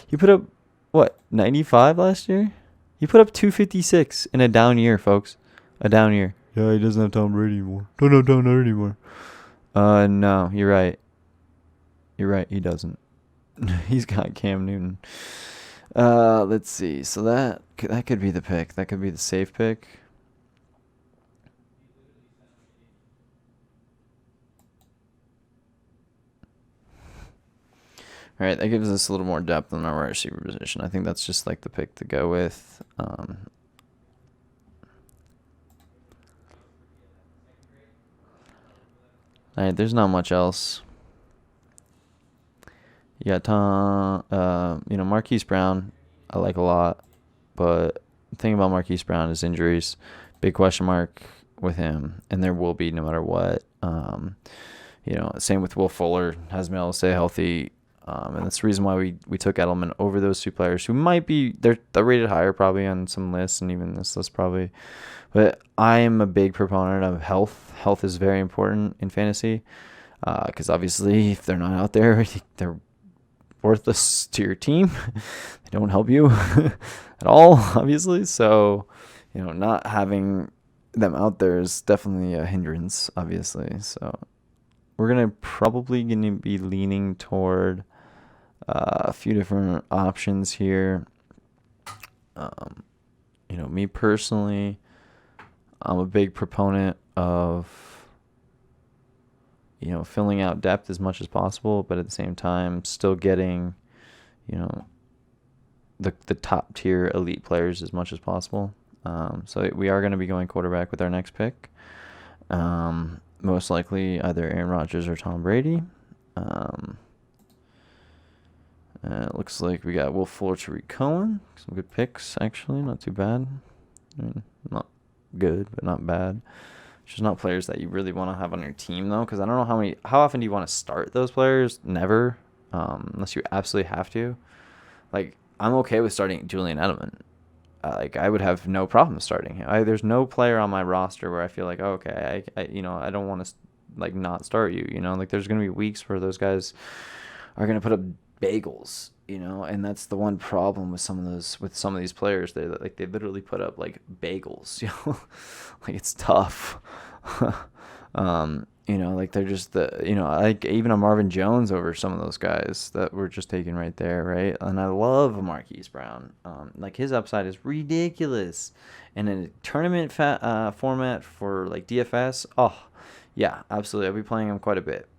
You put up what 95 last year? You put up 256 in a down year, folks. A down year. Yeah, he doesn't have Tom Brady anymore. Don't have Tom Brady anymore. No, you're right. You're right. He doesn't. He's got Cam Newton. Let's see. So that could be the pick. That could be the safe pick. All right, that gives us a little more depth in our wide receiver position. I think that's just like the pick to go with. All right, there's not much else. You got Marquise Brown, I like a lot, but the thing about Marquise Brown is injuries, big question mark with him, and there will be no matter what. Same with Will Fuller, hasn't been able to stay healthy. And that's the reason why we took Edelman over those two players who might be they're rated higher probably on some lists and even this list probably. But I am a big proponent of health. Health is very important in fantasy because obviously if they're not out there, they're worthless to your team. They don't help you at all, obviously. So, not having them out there is definitely a hindrance, obviously. So we're probably gonna be leaning toward a few different options here. Me personally, I'm a big proponent of, filling out depth as much as possible, but at the same time, still getting, the top tier elite players as much as possible. So we are going to be going quarterback with our next pick. Most likely either Aaron Rodgers or Tom Brady. It looks like we got Will Fuller, Tariq Cohen. Some good picks, actually. Not too bad. I mean, not good, but not bad. Just not players that you really want to have on your team, though, because I don't know how often do you want to start those players? Never, unless you absolutely have to. Like, I'm okay with starting Julian Edelman. I would have no problem starting him. There's no player on my roster where I feel like, okay, I don't want to not start you. There's gonna be weeks where those guys are gonna put up bagels, and that's the one problem with some of these players. They literally put up bagels, it's tough. They're just even a Marvin Jones over some of those guys that we're just taking right there, right? And I love Marquise Brown. His upside is ridiculous, and in a tournament format for DFS, oh yeah, absolutely, I'll be playing him quite a bit,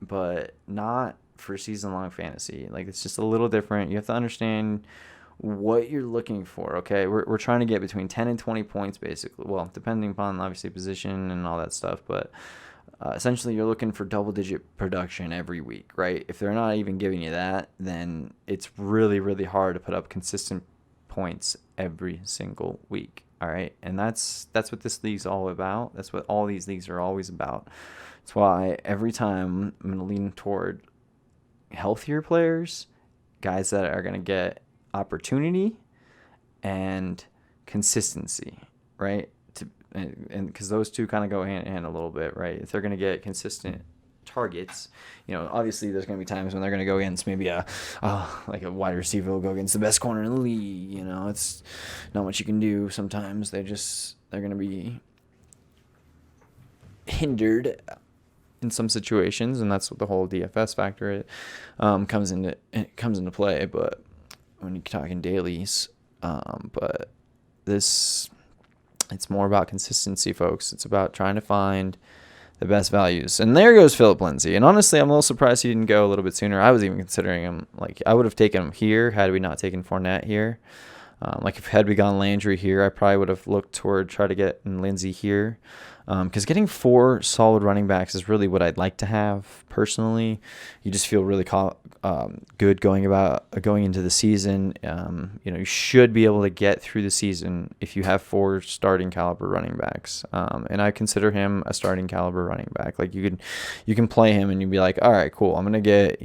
but not for season-long fantasy. It's just a little different. You have to understand what you're looking for, okay? We're trying to get between 10 and 20 points, basically. Well, depending upon, obviously, position and all that stuff, but essentially you're looking for double-digit production every week, right? If they're not even giving you that, then it's really, really hard to put up consistent points every single week, all right? And that's what this league's all about. That's what all these leagues are always about. That's why every time I'm going to lean toward healthier players, guys that are going to get opportunity and consistency, right? And because those two kind of go hand in hand a little bit, right? If they're going to get consistent targets, obviously there's going to be times when they're going to go against maybe a wide receiver will go against the best corner in the league. It's not much you can do. Sometimes they're going to be hindered in some situations, and that's what the whole DFS factor comes into play. But when you're talking dailies, but it's more about consistency, folks. It's about trying to find the best values. And there goes Philip Lindsay. And honestly, I'm a little surprised he didn't go a little bit sooner. I was even considering him. I would have taken him here had we not taken Fournette here. Had we gone Landry here, I probably would have looked toward try to get Lindsay here. Because getting 4 solid running backs is really what I'd like to have personally. You just feel really good going into the season. You should be able to get through the season if you have 4 starting caliber running backs. And I consider him a starting caliber running back. You can play him and you'd be like, all right, cool. I'm gonna get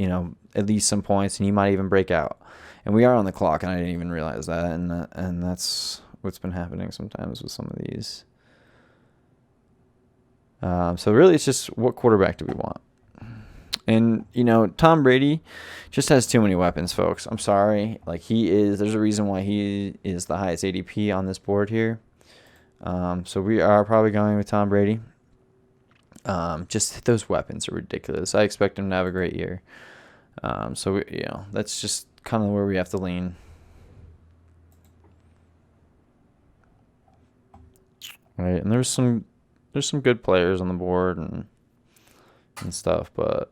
at least some points, and he might even break out. And we are on the clock, and I didn't even realize that. And that's what's been happening sometimes with some of these. So really, it's just what quarterback do we want? And, Tom Brady just has too many weapons, folks. I'm sorry. Like, there's a reason why he is the highest ADP on this board here. So we are probably going with Tom Brady. Just those weapons are ridiculous. I expect him to have a great year. So that's just kind of where we have to lean. Right, and there's some good players on the board and stuff, but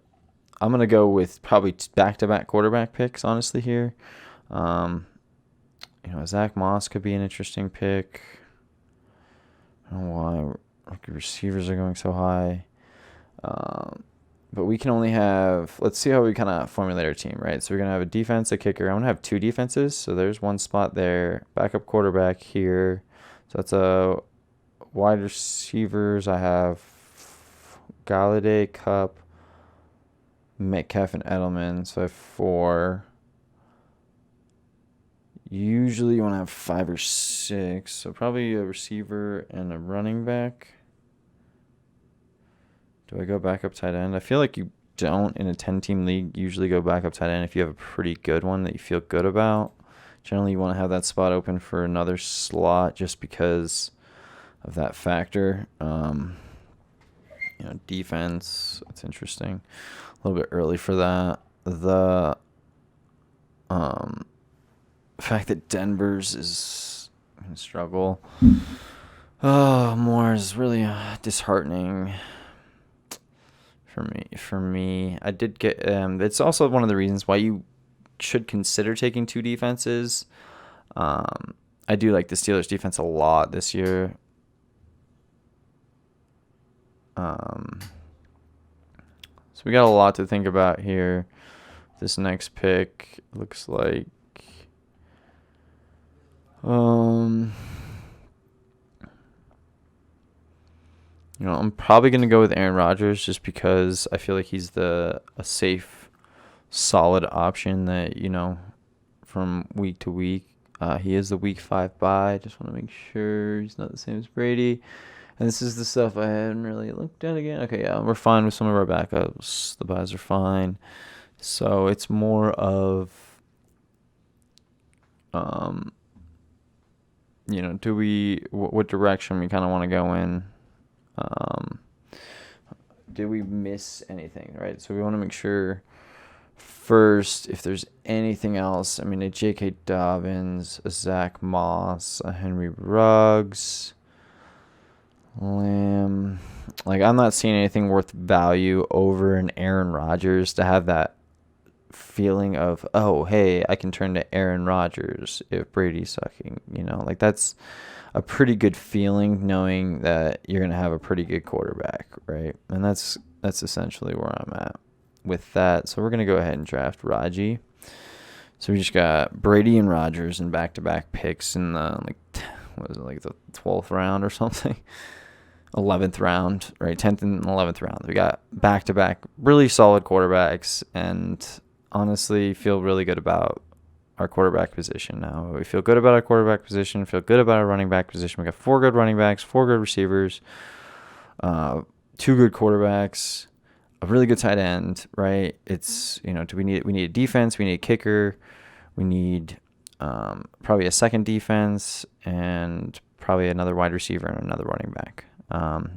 I'm gonna go with probably back-to-back quarterback picks. Honestly, here, Zach Moss could be an interesting pick. I don't know why rookie receivers are going so high. But we can only have, let's see how we kind of formulate our team, right? So we're going to have a defense, a kicker. I'm going to have 2 defenses. So there's one spot there. Backup quarterback here. So that's a wide receivers. I have Galladay, Cup, Metcalf, and Edelman. So I have 4. Usually you want to have 5 or 6. So probably a receiver and a running back. Do I go backup tight end? I feel like you don't in a 10-team league usually go backup tight end if you have a pretty good one that you feel good about. Generally, you want to have that spot open for another slot just because of that factor. Defense, that's interesting. A little bit early for that. The fact that Denver's is going to struggle. More is really disheartening. For me, I did get. It's also one of the reasons why you should consider taking 2 defenses. I do like the Steelers defense a lot this year. So we got a lot to think about here. This next pick looks like. I'm probably going to go with Aaron Rodgers just because I feel like he's a safe, solid option that, from week to week. He is the week 5 bye. Just want to make sure he's not the same as Brady. And this is the stuff I hadn't really looked at again. Okay, yeah, we're fine with some of our backups. The buys are fine. So it's more of, what direction we kind of want to go in. Did we miss anything, right? So we want to make sure first if there's anything else. I mean, a J.K. Dobbins, a Zach Moss, a Henry Ruggs, Lamb. Like, I'm not seeing anything worth value over an Aaron Rodgers to have that feeling of, oh, hey, I can turn to Aaron Rodgers if Brady's sucking, like that's a pretty good feeling knowing that you're going to have a pretty good quarterback, right? And that's essentially where I'm at with that. So we're going to go ahead and draft Raji. So we just got Brady and Rodgers in back-to-back picks in the, the 12th round or something? 11th round, right? 10th and 11th round. We got back-to-back really solid quarterbacks and honestly feel really good about our quarterback position now. We feel good about our quarterback position, feel good about our running back position. We got 4 good running backs, 4 good receivers, 2 good quarterbacks, a really good tight end, right? It's, we need a defense, we need a kicker, we need probably a second defense and probably another wide receiver and another running back.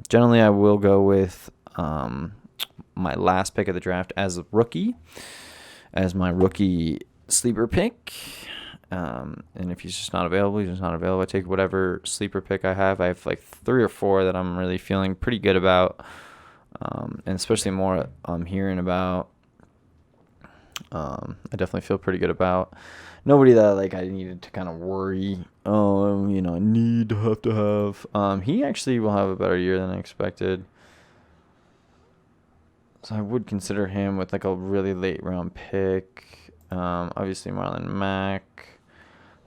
Generally, I will go with my last pick of the draft as my rookie sleeper pick. And if he's just not available, he's just not available. I take whatever sleeper pick I have. I have like 3 or 4 that I'm really feeling pretty good about. And especially more I'm hearing about. I definitely feel pretty good about. Nobody that I needed to kind of worry. Oh, I need to have. He actually will have a better year than I expected. So I would consider him with a really late round pick. Obviously Marlon Mack,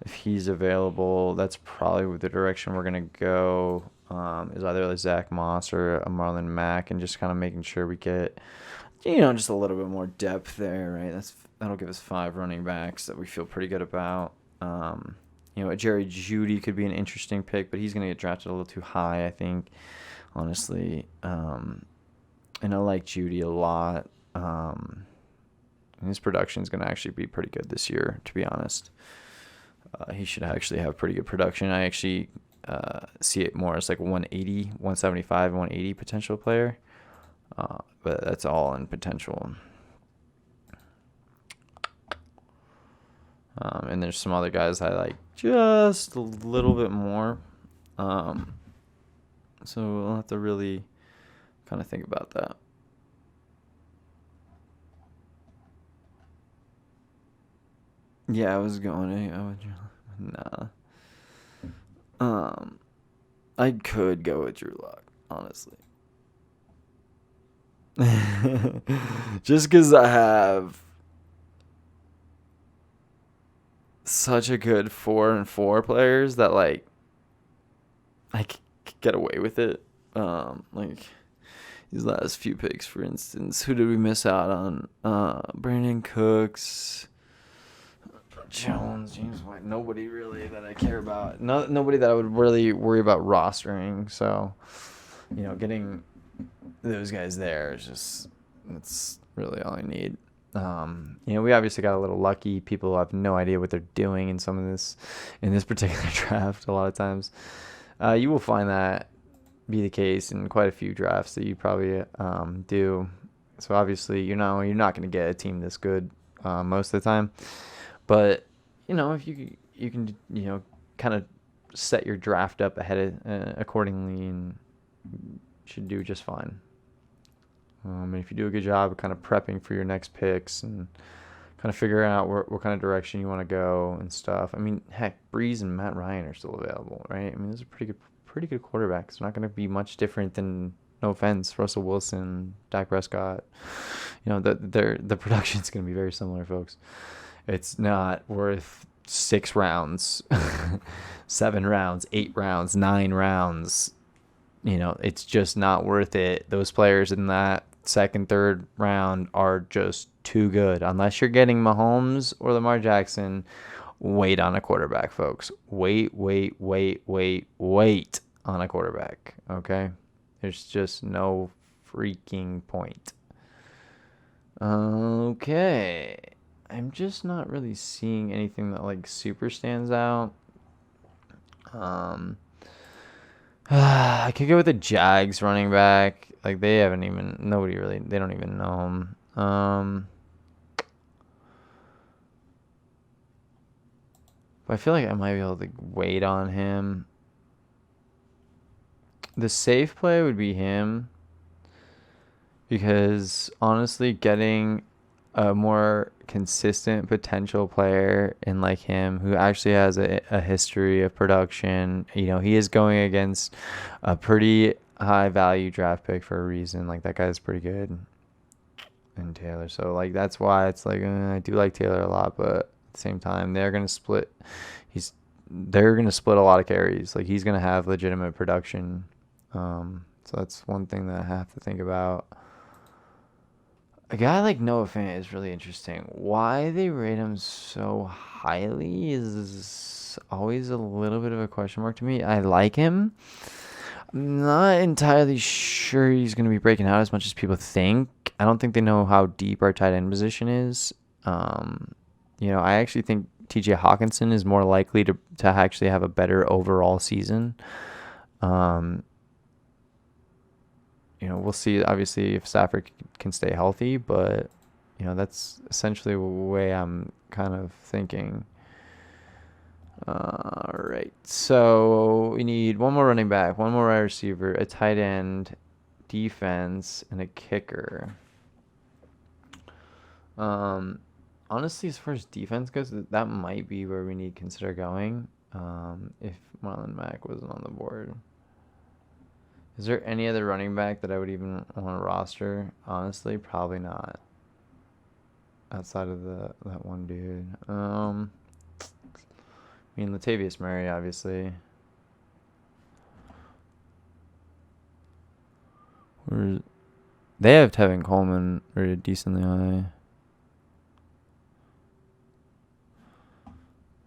if he's available, that's probably the direction we're gonna go. Is either a Zach Moss or a Marlon Mack, and just kind of making sure we get, just a little bit more depth there, right? That'll give us 5 running backs that we feel pretty good about. A Jerry Jeudy could be an interesting pick, but he's gonna get drafted a little too high, I think. honestly. And I like Judy a lot. And his production is going to actually be pretty good this year, to be honest. He should actually have pretty good production. I actually see it more as like 180, 175, 180 potential player. But that's all in potential. And there's some other guys I like just a little bit more. So we'll have to really kind of think about that. Yeah, I was going. Nah. I could go with Drew Lock, honestly. Just because I have such a good 4-and-4 players that like I could get away with it. Like these last few picks, for instance, who did we miss out on? Brandon Cooks, Jones, James White. Nobody really that I care about. Nobody that I would really worry about rostering. So, getting those guys there is just that's really all I need. We obviously got a little lucky. People have no idea what they're doing in this particular draft. A lot of times, you will find that be the case in quite a few drafts that you probably do. So obviously, you're not going to get a team this good most of the time. But if you can kind of set your draft up ahead of, accordingly, and you should do just fine. And if you do a good job of kind of prepping for your next picks and kind of figuring out what kind of direction you want to go and stuff. I mean, heck, Breeze and Matt Ryan are still available, right? I mean, those are pretty good quarterbacks. They're not going to be much different than, no offense, Russell Wilson, Dak Prescott. The production's going to be very similar, folks. It's not worth 6 rounds, 7 rounds, 8 rounds, 9 rounds. It's just not worth it. Those players in that second, third round are just too good. Unless you're getting Mahomes or Lamar Jackson, wait on a quarterback, folks. Wait on a quarterback, okay? There's just no freaking point. Okay. I'm just not really seeing anything that like super stands out. I could go with the Jags running back. Like they don't even know him. But I feel like I might be able to wait on him. The safe play would be him. Because honestly, getting a more consistent potential player in like him who actually has a history of production, he is going against a pretty high value draft pick for a reason. Like that guy's pretty good. And Taylor. So like that's why it's like I do like Taylor a lot, but at the same time they're gonna split a lot of carries. Like he's gonna have legitimate production. So that's one thing that I have to think about. A guy like Noah Fant is really interesting. Why they rate him so highly is always a little bit of a question mark to me. I like him. I'm not entirely sure he's going to be breaking out as much as people think. I don't think they know how deep our tight end position is. I actually think TJ Hawkinson is more likely to actually have a better overall season. We'll see, obviously, if Stafford can stay healthy, but, that's essentially the way I'm kind of thinking. All right. So we need one more running back, one more wide receiver, a tight end, defense, and a kicker. Honestly, as far as defense goes, that might be where we need to consider going if Marlon Mack wasn't on the board. Is there any other running back that I would even want to roster? Honestly, probably not. Outside of that one dude. Latavius Murray, obviously. They have Tevin Coleman rated decently high.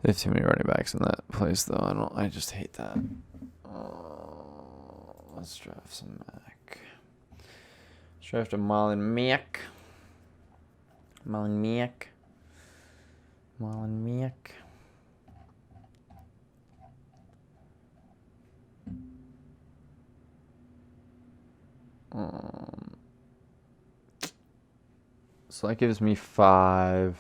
They have too many running backs in that place, though. I just hate that. let's draft some Mac. Let's draft a Marlon Mack. Marlon Mack. Marlon Mack. So that gives me 5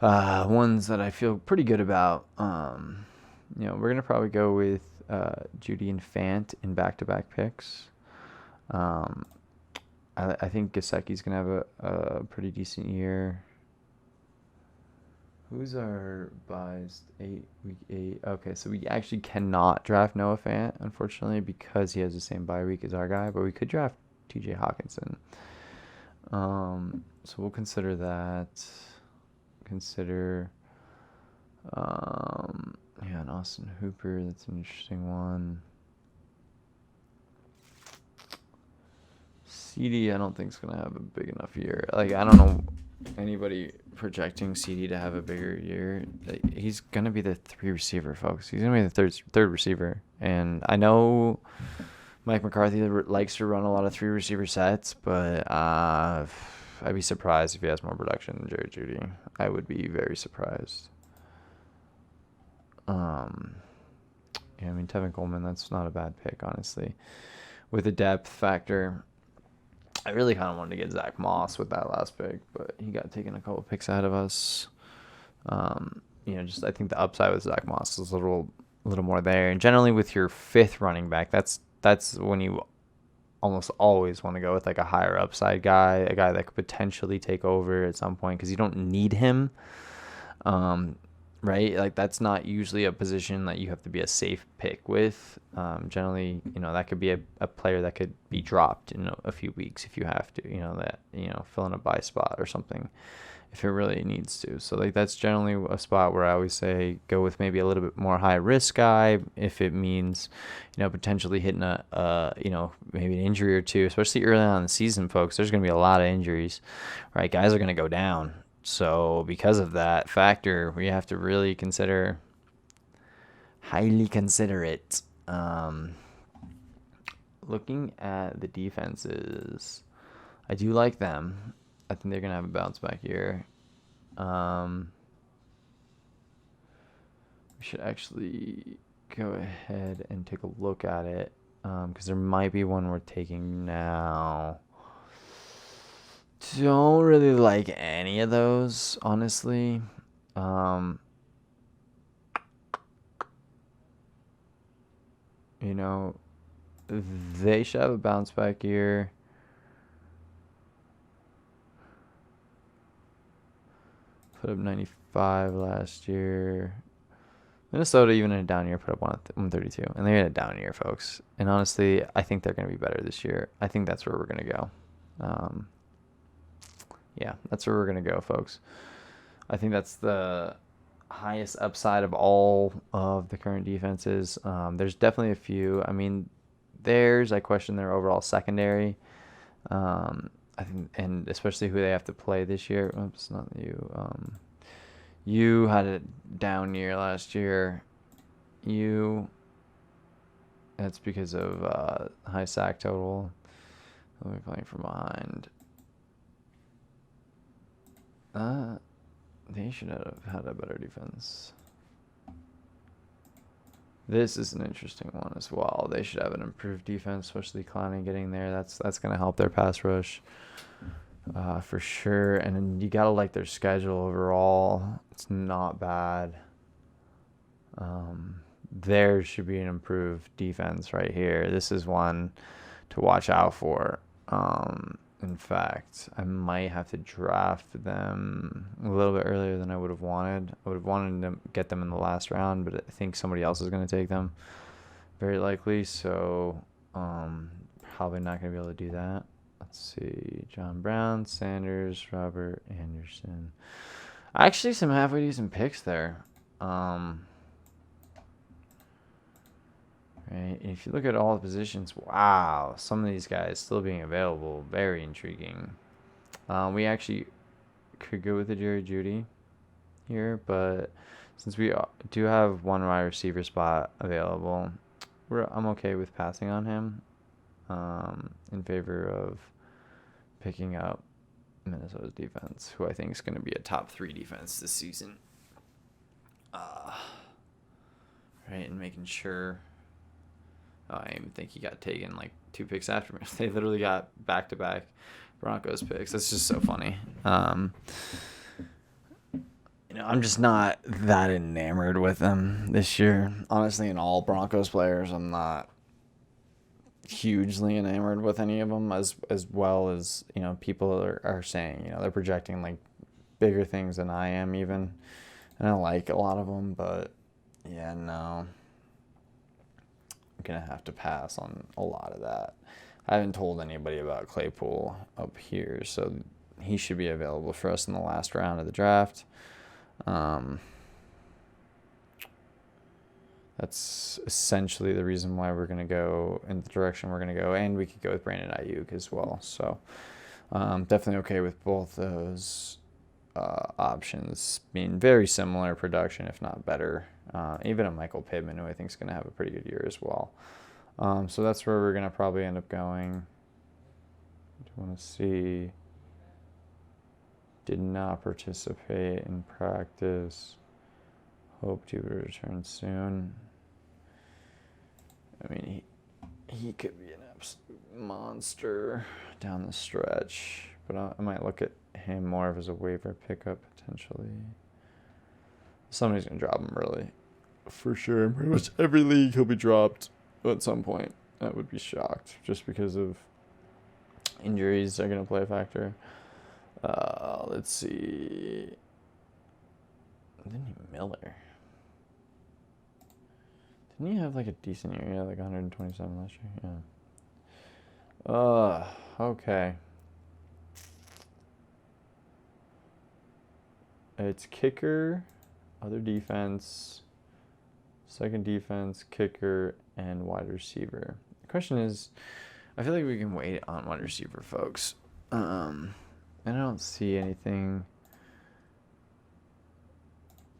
ones that I feel pretty good about. We're gonna probably go with Judy and Fant in back-to-back picks. I think Gesicki's gonna have a pretty decent year. Who's our buys? Week 8. Okay, so we actually cannot draft Noah Fant, unfortunately, because he has the same bye week as our guy. But we could draft T.J. Hawkinson. So we'll consider that. Consider, and Austin Hooper. That's an interesting one. CD, I don't think is gonna have a big enough year. Like, I don't know anybody projecting CD to have a bigger year. He's gonna be the 3 receiver, folks. He's gonna be the third receiver, and I know Mike McCarthy likes to run a lot of 3 receiver sets, but I'd be surprised if he has more production than Jerry Jeudy. I would be very surprised. Yeah, I mean, Tevin Coleman, that's not a bad pick, honestly. With the depth factor, I really kind of wanted to get Zach Moss with that last pick, but he got taken a couple picks ahead of us. I think the upside with Zach Moss is a little more there. And generally with your 5th running back, that's when you almost always want to go with like a higher upside guy, a guy that could potentially take over at some point because you don't need him. Right? Like, that's not usually a position that you have to be a safe pick with. Generally, that could be a player that could be dropped in a few weeks if you have to, fill in a buy spot or something if it really needs to. So, like, that's generally a spot where I always say go with maybe a little bit more high risk guy if it means, potentially hitting maybe an injury or two, especially early on in the season, folks. There's going to be a lot of injuries, right? Guys are going to go down. So because of that factor, we have to really highly consider it. Looking at the defenses, I do like them. I think they're going to have a bounce back year. We should actually go ahead and take a look at it because there might be one we're taking now. Don't really like any of those, honestly. They should have a bounce back year. Put up 95 last year. Minnesota, even in a down year, put up 132. And they're in a down year, folks. And honestly, I think they're going to be better this year. I think that's where we're going to go. Yeah, that's where we're going to go, folks. I think that's the highest upside of all of the current defenses. There's definitely a few. I mean, I question their overall secondary. I think, and especially who they have to play this year. Oops, not you. You had a down year last year. That's because of high sack total. They're playing from behind. They should have had a better defense. This is an interesting one as well. They should have an improved defense, especially Clowney getting there. That's going to help their pass rush for sure. And then you got to like their schedule overall. It's not bad. There should be an improved defense right here. This is one to watch out for. In fact, I might have to draft them a little bit earlier than I would have wanted. I would have wanted to get them in the last round, but I think somebody else is going to take them, very likely. So, probably not going to be able to do that. Let's see. John Brown, Sanders, Robert Anderson. Actually, some halfway decent picks there. Right. If you look at all the positions, wow, some of these guys still being available, very intriguing. We actually could go with the Jerry Jeudy here, but since we do have one wide receiver spot available, I'm okay with passing on him in favor of picking up Minnesota's defense, who I think is going to be a top 3 defense this season. Right, and making sure. Oh, I even think he got taken like 2 picks after me. They literally got back-to-back Broncos picks. That's just so funny. I'm just not that enamored with them this year. Honestly, in all Broncos players, I'm not hugely enamored with any of them as well as, people are saying. They're projecting like bigger things than I am even. And I like a lot of them, but yeah, no. I'm going to have to pass on a lot of that. I haven't told anybody about Claypool up here, so he should be available for us in the last round of the draft. That's essentially the reason why we're going to go in the direction we're going to go, and we could go with Brandon Ayuk as well. So definitely okay with both those options being very similar production, if not better. Even a Michael Pittman, who I think is going to have a pretty good year as well. So that's where we're going to probably end up going. Do you want to see? Did not participate in practice. Hope to return soon. I mean, he could be an absolute monster down the stretch, but I might look at him more of as a waiver pickup potentially. Somebody's gonna drop him early, for sure. Pretty much every league he'll be dropped at some point. I would be shocked, just because of injuries are gonna play a factor. Let's see. Didn't he Miller? Didn't he have like a decent year? Yeah, like 127 last year. Yeah. Okay. It's kicker, other defense, second defense, kicker, and wide receiver. The question is, I feel like we can wait on wide receiver, folks. And I don't see anything,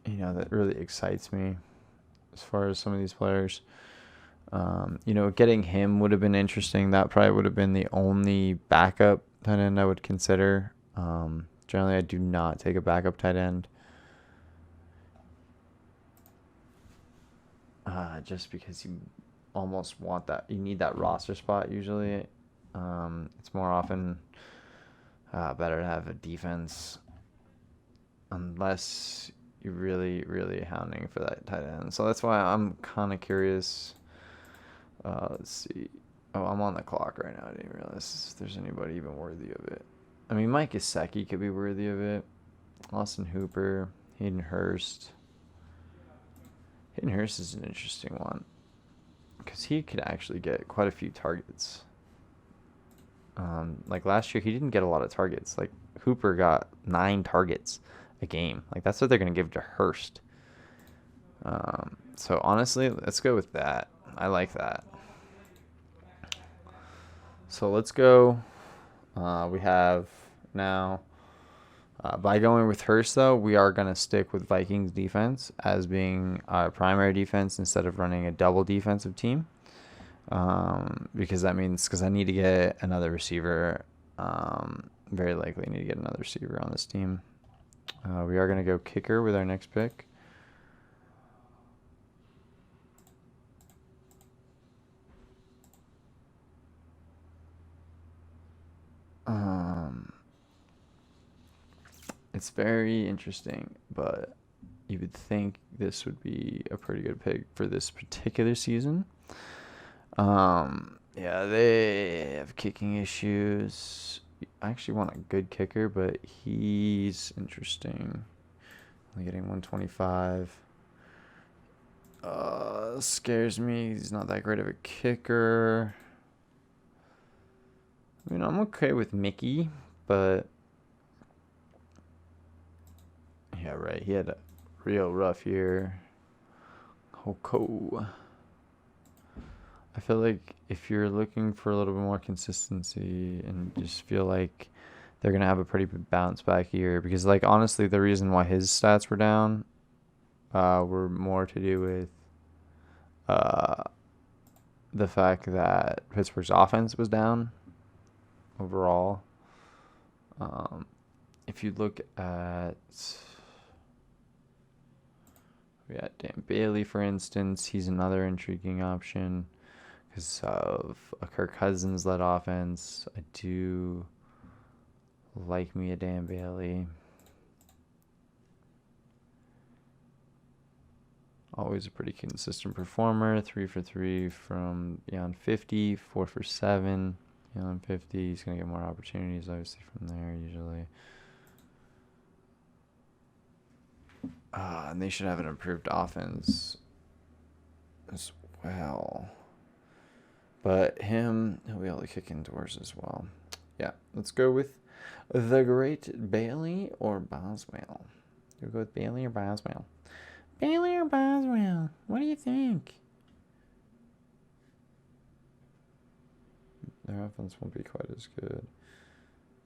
that really excites me as far as some of these players. Getting him would have been interesting. That probably would have been the only backup tight end I would consider. Generally, I do not take a backup tight end. Just because you almost want that. You need that roster spot usually. It's more often better to have a defense unless you're really, really hounding for that tight end. So that's why I'm kind of curious. Let's see. Oh, I'm on the clock right now. I didn't realize if there's anybody even worthy of it. I mean, Mike Gesicki could be worthy of it. Austin Hooper, Hayden Hurst. Hayden Hurst is an interesting one because he could actually get quite a few targets. Like last year, he didn't get a lot of targets. Like Hooper got 9 targets a game. Like that's what they're going to give to Hurst. So honestly, let's go with that. I like that. So let's go. We have now, by going with Hurst, though, we are going to stick with Vikings defense as being our primary defense instead of running a double defensive team. Because I need to get another receiver. Very likely need to get another receiver on this team. We are going to go kicker with our next pick. It's very interesting, but you would think this would be a pretty good pick for this particular season. Yeah, they have kicking issues. I actually want a good kicker, but he's interesting. Only getting 125. Scares me. He's not that great of a kicker. I mean, I'm okay with Mickey, but yeah, right. He had a real rough year. Hoko. I feel like if you're looking for a little bit more consistency and just feel like they're going to have a pretty bounce back year, because like honestly, the reason why his stats were down were more to do with the fact that Pittsburgh's offense was down overall. If you look at Dan Bailey, for instance, he's another intriguing option because of a Kirk Cousins-led offense. I do like me a Dan Bailey. Always a pretty consistent performer. 3 for 3 from beyond 50, 4 for 7 beyond 50. He's going to get more opportunities, obviously, from there usually. And they should have an improved offense as well. But he'll be able to kick indoors as well. Yeah, let's go with the great Bailey or Boswell. You'll go with Bailey or Boswell. Bailey or Boswell? What do you think? Their offense won't be quite as good.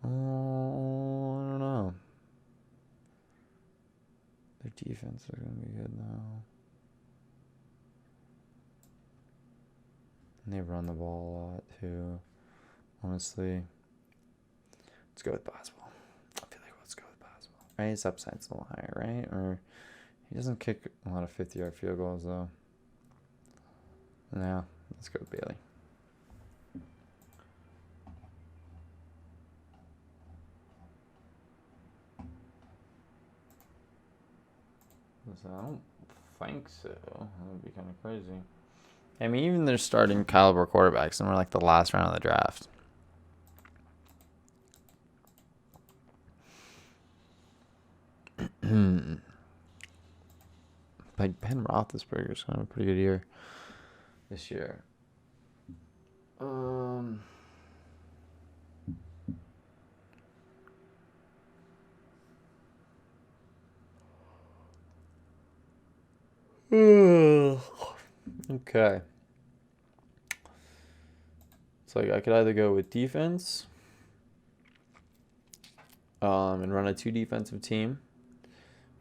Oh, I don't know. Their defense is going to be good now. And they run the ball a lot too. Honestly, let's go with Boswell. I feel like let's go with Boswell. Right, his upside's a little higher, right? Or he doesn't kick a lot of 50-yard field goals though. No, let's go with Bailey. I don't think so. That would be kind of crazy. I mean, even they're starting caliber quarterbacks, and we're like the last round of the draft. But Ben Roethlisberger's going to have a pretty good year this year. Okay. So I could either go with defense and run a 2 defensive team.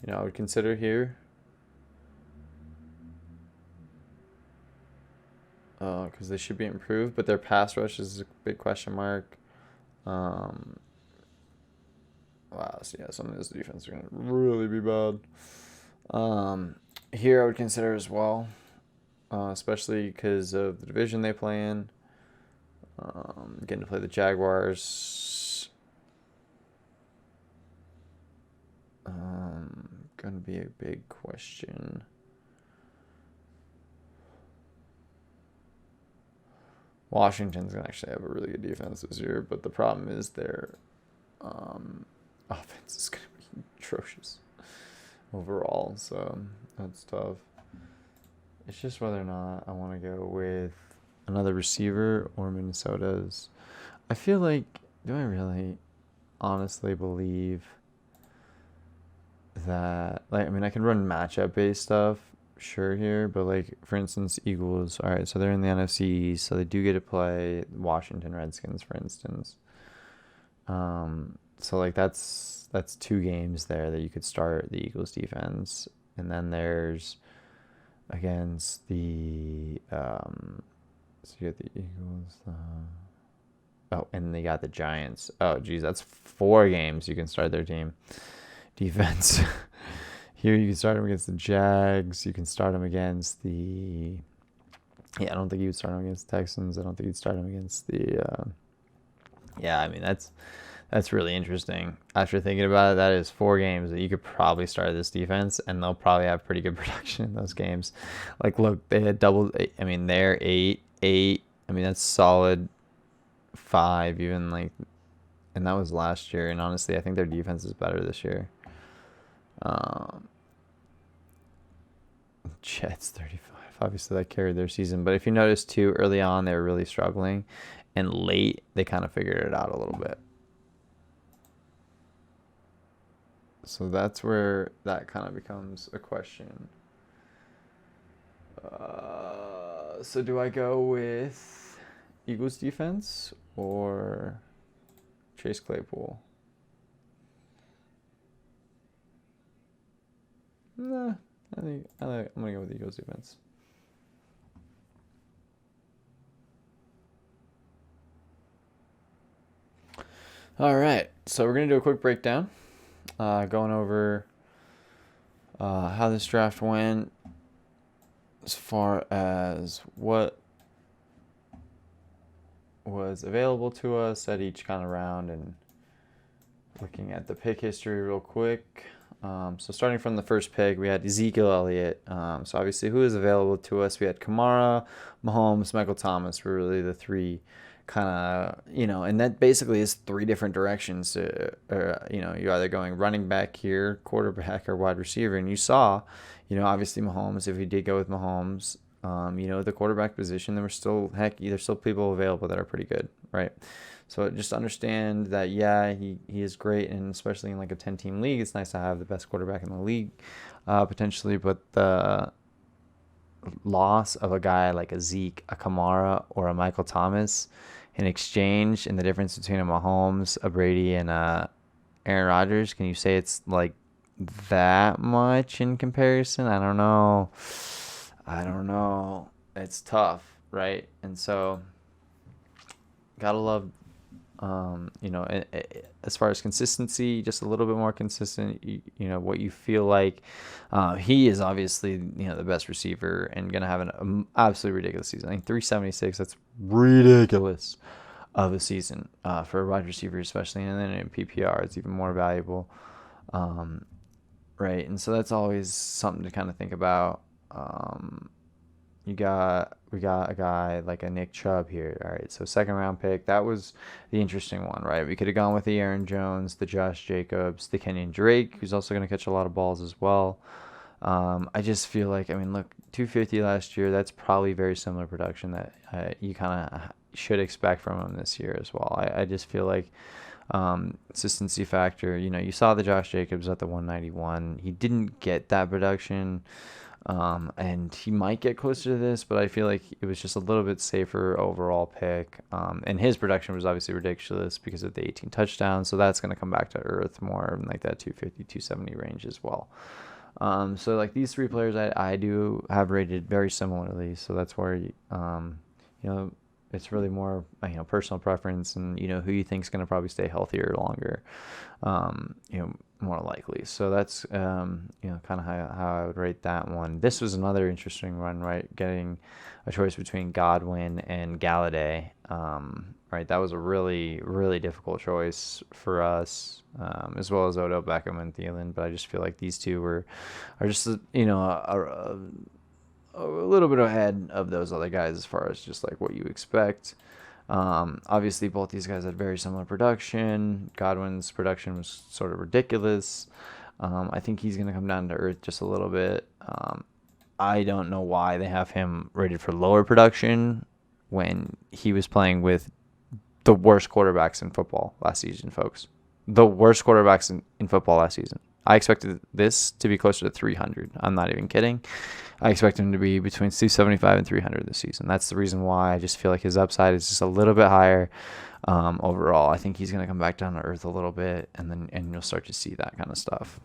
You know, I would consider here. Because they should be improved, but their pass rush is a big question mark. Wow, so yeah, some of this defense are going to really be bad. Here I would consider as well, especially because of the division they play in. Getting to play the Jaguars. Going to be a big question. Washington's going to actually have a really good defense this year, but the problem is their offense is going to be atrocious overall, so that's tough. It's just whether or not I want to go with another receiver or Minnesota's. I feel like, do I really honestly believe that, like, I mean, I can run matchup based stuff, sure, here, but like, for instance, Eagles, all right, so they're in the NFC East, so they do get to play Washington Redskins, for instance. So like that's 2 games there that you could start the Eagles defense, and then there's against the so you got the Eagles. And they got the Giants. Oh, geez, that's 4 games you can start their team defense. Here you can start them against the Jags. You can start them against the. Yeah, I don't think you would start them against the Texans. I don't think you'd start them against the. Yeah, I mean that's really interesting. After thinking about it, that is 4 games that you could probably start this defense, and they'll probably have pretty good production in those games. Like, look, they had double. I mean, they're 8. I mean, that's solid 5, even like, and that was last year. And honestly, I think their defense is better this year. Jets 35. Obviously, that carried their season. But if you notice too, early on they were really struggling, and late they kind of figured it out a little bit. So that's where that kind of becomes a question. So do I go with Eagles defense or Chase Claypool? Nah, I'm gonna go with Eagles defense. All right, so we're gonna do a quick breakdown, going over how this draft went as far as what was available to us at each kind of round, and looking at the pick history real quick. So starting from the first pick, we had Ezekiel Elliott. So obviously, who is available to us? We had Kamara, Mahomes, Michael Thomas were really the three kind of, and that basically is three different directions. You're either going running back here, quarterback, or wide receiver. And you saw, obviously Mahomes, if we did go with Mahomes, the quarterback position, there's still people available that are pretty good, right? So just understand that, yeah, he is great, and especially in like a 10-team league, it's nice to have the best quarterback in the league, potentially. But the loss of a guy like a Zeke, a Kamara, or a Michael Thomas in exchange, and the difference between a Mahomes, a Brady, and a Aaron Rodgers, can you say it's like that much in comparison? I don't know. It's tough, right? And so, gotta love as far as consistency, just a little bit more consistent, what you feel like. He is obviously, the best receiver and going to have an absolutely ridiculous season. I think 376, that's ridiculous of a season for a wide receiver, especially. And then in PPR, it's even more valuable. Right. And so that's always something to kind of think about. We got a guy like a Nick Chubb here. All right, so second round pick. That was the interesting one, right? We could have gone with the Aaron Jones, the Josh Jacobs, the Kenyon Drake, who's also going to catch a lot of balls as well. I just feel like, look, 250 last year. That's probably very similar production that you kind of should expect from him this year as well. I just feel like consistency factor. You saw the Josh Jacobs at the 191. He didn't get that production. And he might get closer to this, but I feel like it was just a little bit safer overall pick. And his production was obviously ridiculous because of the 18 touchdowns. So that's going to come back to earth more in like that 250, 270 range as well. So like these three players I do have rated very similarly. So that's where, it's really more, personal preference and, who you think is going to probably stay healthier longer, more likely. So that's, kind of how I would rate that one. This was another interesting one, right? Getting a choice between Godwin and Galladay. Right. That was a really, really difficult choice for us, as well as Odell Beckham and Thielen. But I just feel like these two are just, a little bit ahead of those other guys as far as just like what you expect. Obviously, both these guys had very similar production. Godwin's production was sort of ridiculous. I think he's going to come down to earth just a little bit. I don't know why they have him rated for lower production when he was playing with the worst quarterbacks in football last season, folks. The worst quarterbacks in football last season. I expected this to be closer to 300. I'm not even kidding. I expect him to be between 275 and 300 this season. That's the reason why I just feel like his upside is just a little bit higher overall. I think he's going to come back down to earth a little bit, and you'll start to see that kind of stuff.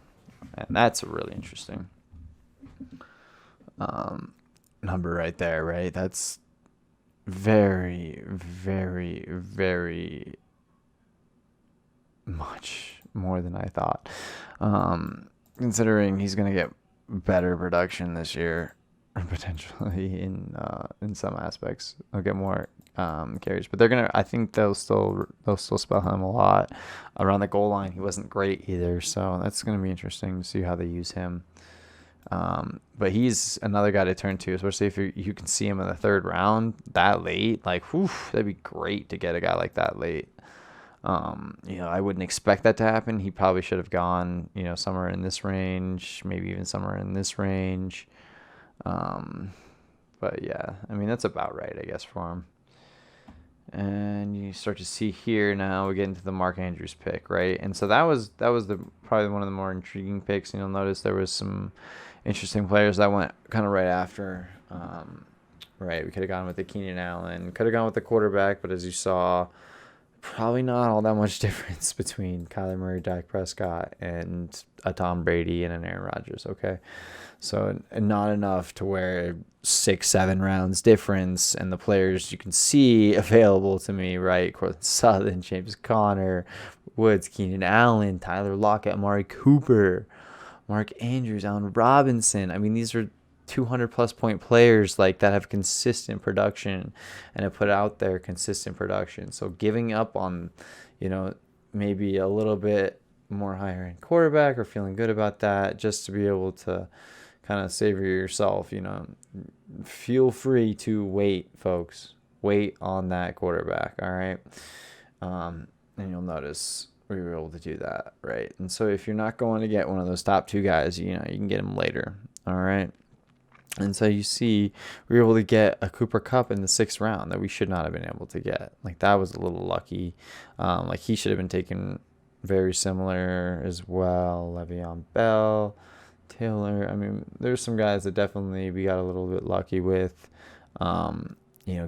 And that's a really interesting number right there, right? That's very, very, very much more than I thought. Considering he's going to get better production this year, potentially in some aspects. They'll get more carries, but I think they'll still spell him a lot around the goal line. He wasn't great either, so that's going to be interesting to see how they use him. But he's another guy to turn to, especially if you can see him in the third round that late. Like, whew, that'd be great to get a guy like that late. I wouldn't expect that to happen. He probably should have gone, somewhere in this range, maybe even somewhere in this range. But yeah, that's about right, I guess, for him. And you start to see here now we get into the Mark Andrews pick, right? And so that was probably one of the more intriguing picks. And you'll notice there was some interesting players that went kind of right after. Right, we could have gone with the Keenan Allen, could have gone with the quarterback, but as you saw, probably not all that much difference between Kyler Murray, Dak Prescott, and a Tom Brady and an Aaron Rodgers, okay? So not enough to where 6-7 rounds difference, and the players you can see available to me, right? Courtland Sutton, James Conner, Woods, Keenan Allen, Tyler Lockett, Amari Cooper, Mark Andrews, Allen Robinson. I mean, these are 200 plus point players like that have consistent production and have put out there consistent production. So giving up on, maybe a little bit more higher end quarterback or feeling good about that just to be able to kind of savor yourself, feel free to wait, folks. Wait on that quarterback. All right. And you'll notice we were able to do that, right? And so if you're not going to get one of those top two guys, you can get them later, all right? And so you see we were able to get a Cooper Kupp in the 6th round that we should not have been able to get. Like, that was a little lucky. Like, he should have been taken very similar as well. Le'Veon Bell, Taylor. I mean, there's some guys that definitely we got a little bit lucky with.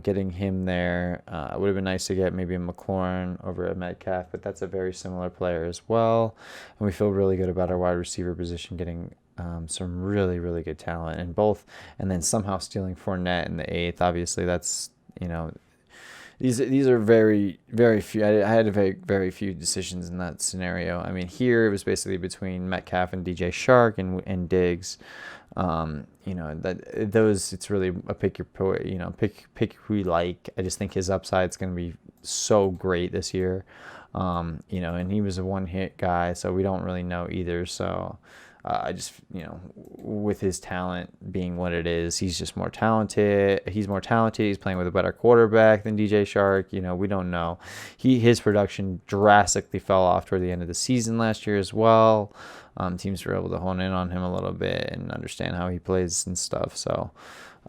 Getting him there. It would have been nice to get maybe a McLaurin over at Metcalf, but that's a very similar player as well. And we feel really good about our wide receiver position, getting some really, really good talent in both, and then somehow stealing Fournette in the 8th. Obviously, that's, these are very, very few. I had very, very few decisions in that scenario. I mean, here it was basically between Metcalf and DJ Shark and Diggs. It's really a pick your poet, pick who you like. I just think his upside is going to be so great this year. And he was a one-hit guy, so we don't really know either. So I just, with his talent being what it is, he's just more talented. He's more talented. He's playing with a better quarterback than DJ Shark. We don't know. His production drastically fell off toward the end of the season last year as well. Teams were able to hone in on him a little bit and understand how he plays and stuff. So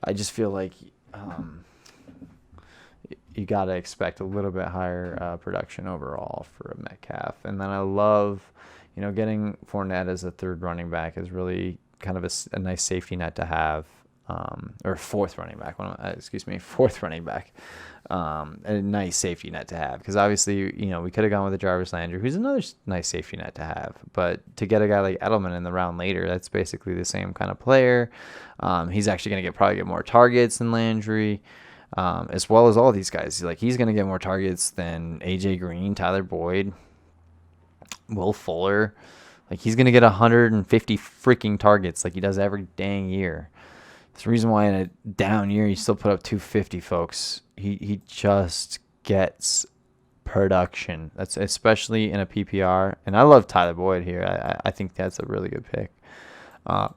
I just feel like you got to expect a little bit higher production overall for a Metcalf. And then I love, getting Fournette as a 3rd running back is really kind of a nice safety net to have, or 4th running back. 4th running back. A nice safety net to have, because obviously, we could have gone with a Jarvis Landry, who's another nice safety net to have. But to get a guy like Edelman in the round later, that's basically the same kind of player. He's actually going to probably get more targets than Landry. As well as all these guys. He's going to get more targets than AJ Green, Tyler Boyd, Will Fuller. He's going to get 150 freaking targets like he does every dang year. It's the reason why in a down year, he still put up 250, folks. He just gets production. That's especially in a PPR. And I love Tyler Boyd here. I think that's a really good pick.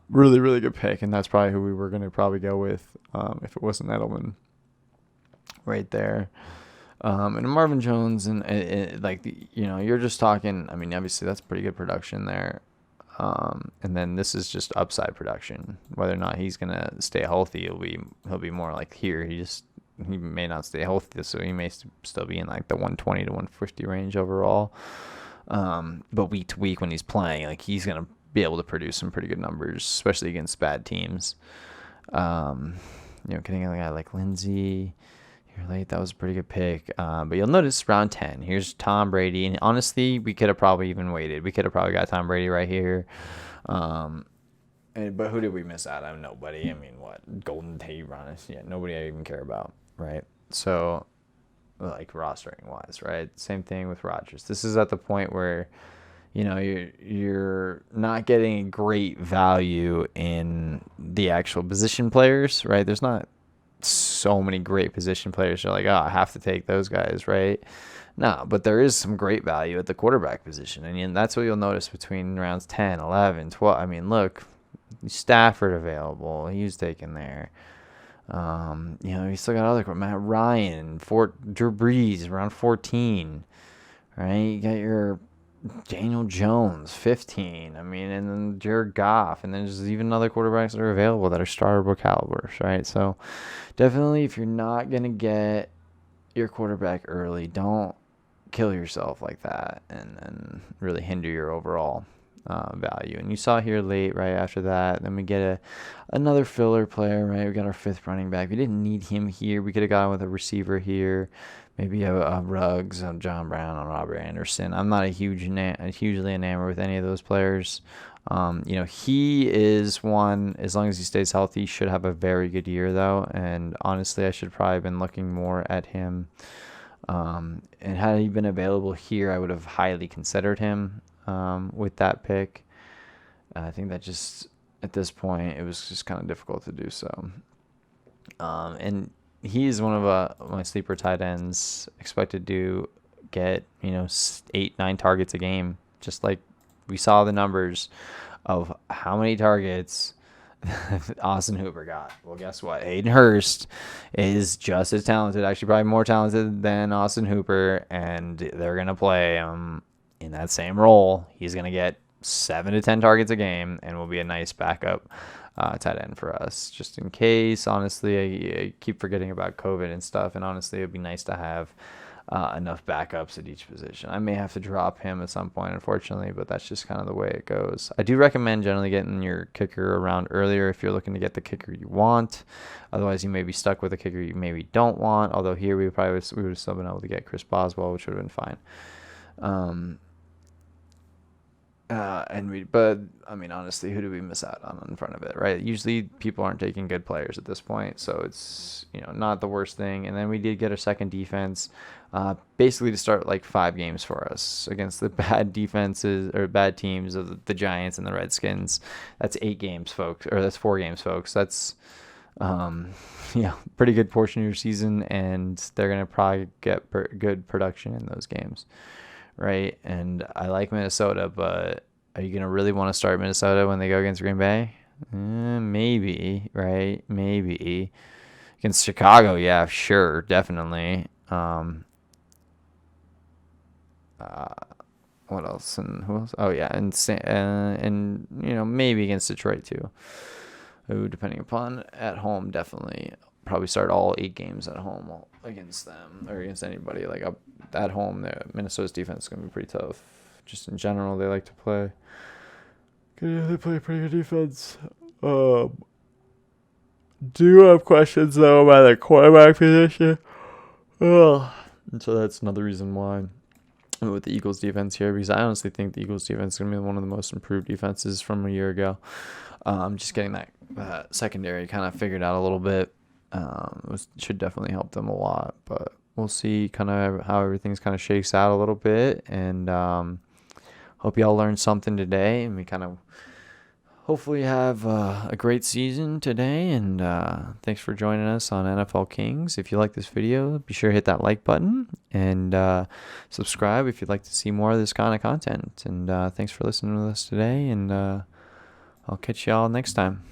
Really, really good pick. And that's probably who we were going to probably go with if it wasn't Edelman. Right there. And Marvin Jones, and you're just talking, I mean, obviously that's pretty good production there. And then this is just upside production. Whether or not he's going to stay healthy, he'll be more like here. He may not stay healthy, so he may still be in the 120 to 150 range overall. But week to week when he's playing, he's going to be able to produce some pretty good numbers, especially against bad teams. Getting a guy like Lindsey late, that was a pretty good pick. But you'll notice round 10, here's Tom Brady. And honestly, we could have probably even waited. We could have probably got Tom Brady right here. But who did we miss out on? Nobody. I mean, what? Golden Tate, yeah, nobody I even care about, right? So, rostering wise, right? Same thing with Rodgers. This is at the point where, you're not getting great value in the actual position players, right? There's not so many great position players. You're like, oh, I have to take those guys, right? No, but there is some great value at the quarterback position. And that's what you'll notice between rounds 10, 11, 12. I mean, look, Stafford available. He was taken there. You still got other, Matt Ryan, Drew Brees around 14, right? You got your Daniel Jones, 15. I mean, and then Jared Goff, and then there's even other quarterbacks that are available that are startable calibers, right? So definitely, if you're not going to get your quarterback early, don't kill yourself like that and really hinder your overall value. And you saw here late, right after that, then we get another filler player, right? We got our 5th running back. We didn't need him here. We could have gone with a receiver here. Maybe a Ruggs, a John Brown, or Robert Anderson. I'm not hugely enamored with any of those players. He is one, as long as he stays healthy, should have a very good year, though. And honestly, I should probably have been looking more at him And had he been available here, I would have highly considered him with that pick. I think that just at this point it was just kind of difficult to do so. And he is one of my sleeper tight ends, expected to get 8-9 targets a game, just like we saw the numbers of how many targets Austin Hooper got. Well, guess what? Hayden Hurst is just as talented, actually probably more talented than Austin Hooper, and they're going to play him in that same role. He's going to get 7 to 10 targets a game and will be a nice backup tight end for us, just in case. Honestly, I keep forgetting about COVID and stuff, and honestly, it would be nice to have enough backups at each position. I may have to drop him at some point, unfortunately, but that's just kind of the way it goes. I do recommend generally getting your kicker around earlier if you're looking to get the kicker you want. Otherwise, you may be stuck with a kicker you maybe don't want. Although here we would have still been able to get Chris Boswell, which would have been fine. But I mean, honestly, who do we miss out on in front of it, right? Usually people aren't taking good players at this point, so it's not the worst thing. And then we did get a second defense, basically to start like 5 games for us against the bad defenses or bad teams of the Giants and the Redskins. That's 8 games, folks, or that's 4 games, folks. That's pretty good portion of your season, and they're gonna probably get good production in those games. Right, and I like Minnesota, but are you going to really want to start Minnesota when they go against Green Bay? Maybe, right? Maybe. Against Chicago, yeah, sure, definitely. What else? And who else? Oh, yeah, and maybe against Detroit, too. Ooh, depending upon at home, definitely. Probably start all 8 games at home against them or against anybody. Like at home, Minnesota's defense is going to be pretty tough. Just in general, they like to play. They play pretty good defense. Do have questions though about the quarterback position. And so that's another reason why I'm with the Eagles defense here, because I honestly think the Eagles defense is going to be one of the most improved defenses from a year ago. I'm just getting that secondary kind of figured out a little bit. Should definitely help them a lot, but we'll see kind of how everything's kind of shakes out a little bit, and hope y'all learned something today, and we kind of hopefully have a great season today, and thanks for joining us on NFL Kings. If you like this video, be sure to hit that like button and subscribe if you'd like to see more of this kind of content, and thanks for listening with us today, and I'll catch y'all next time.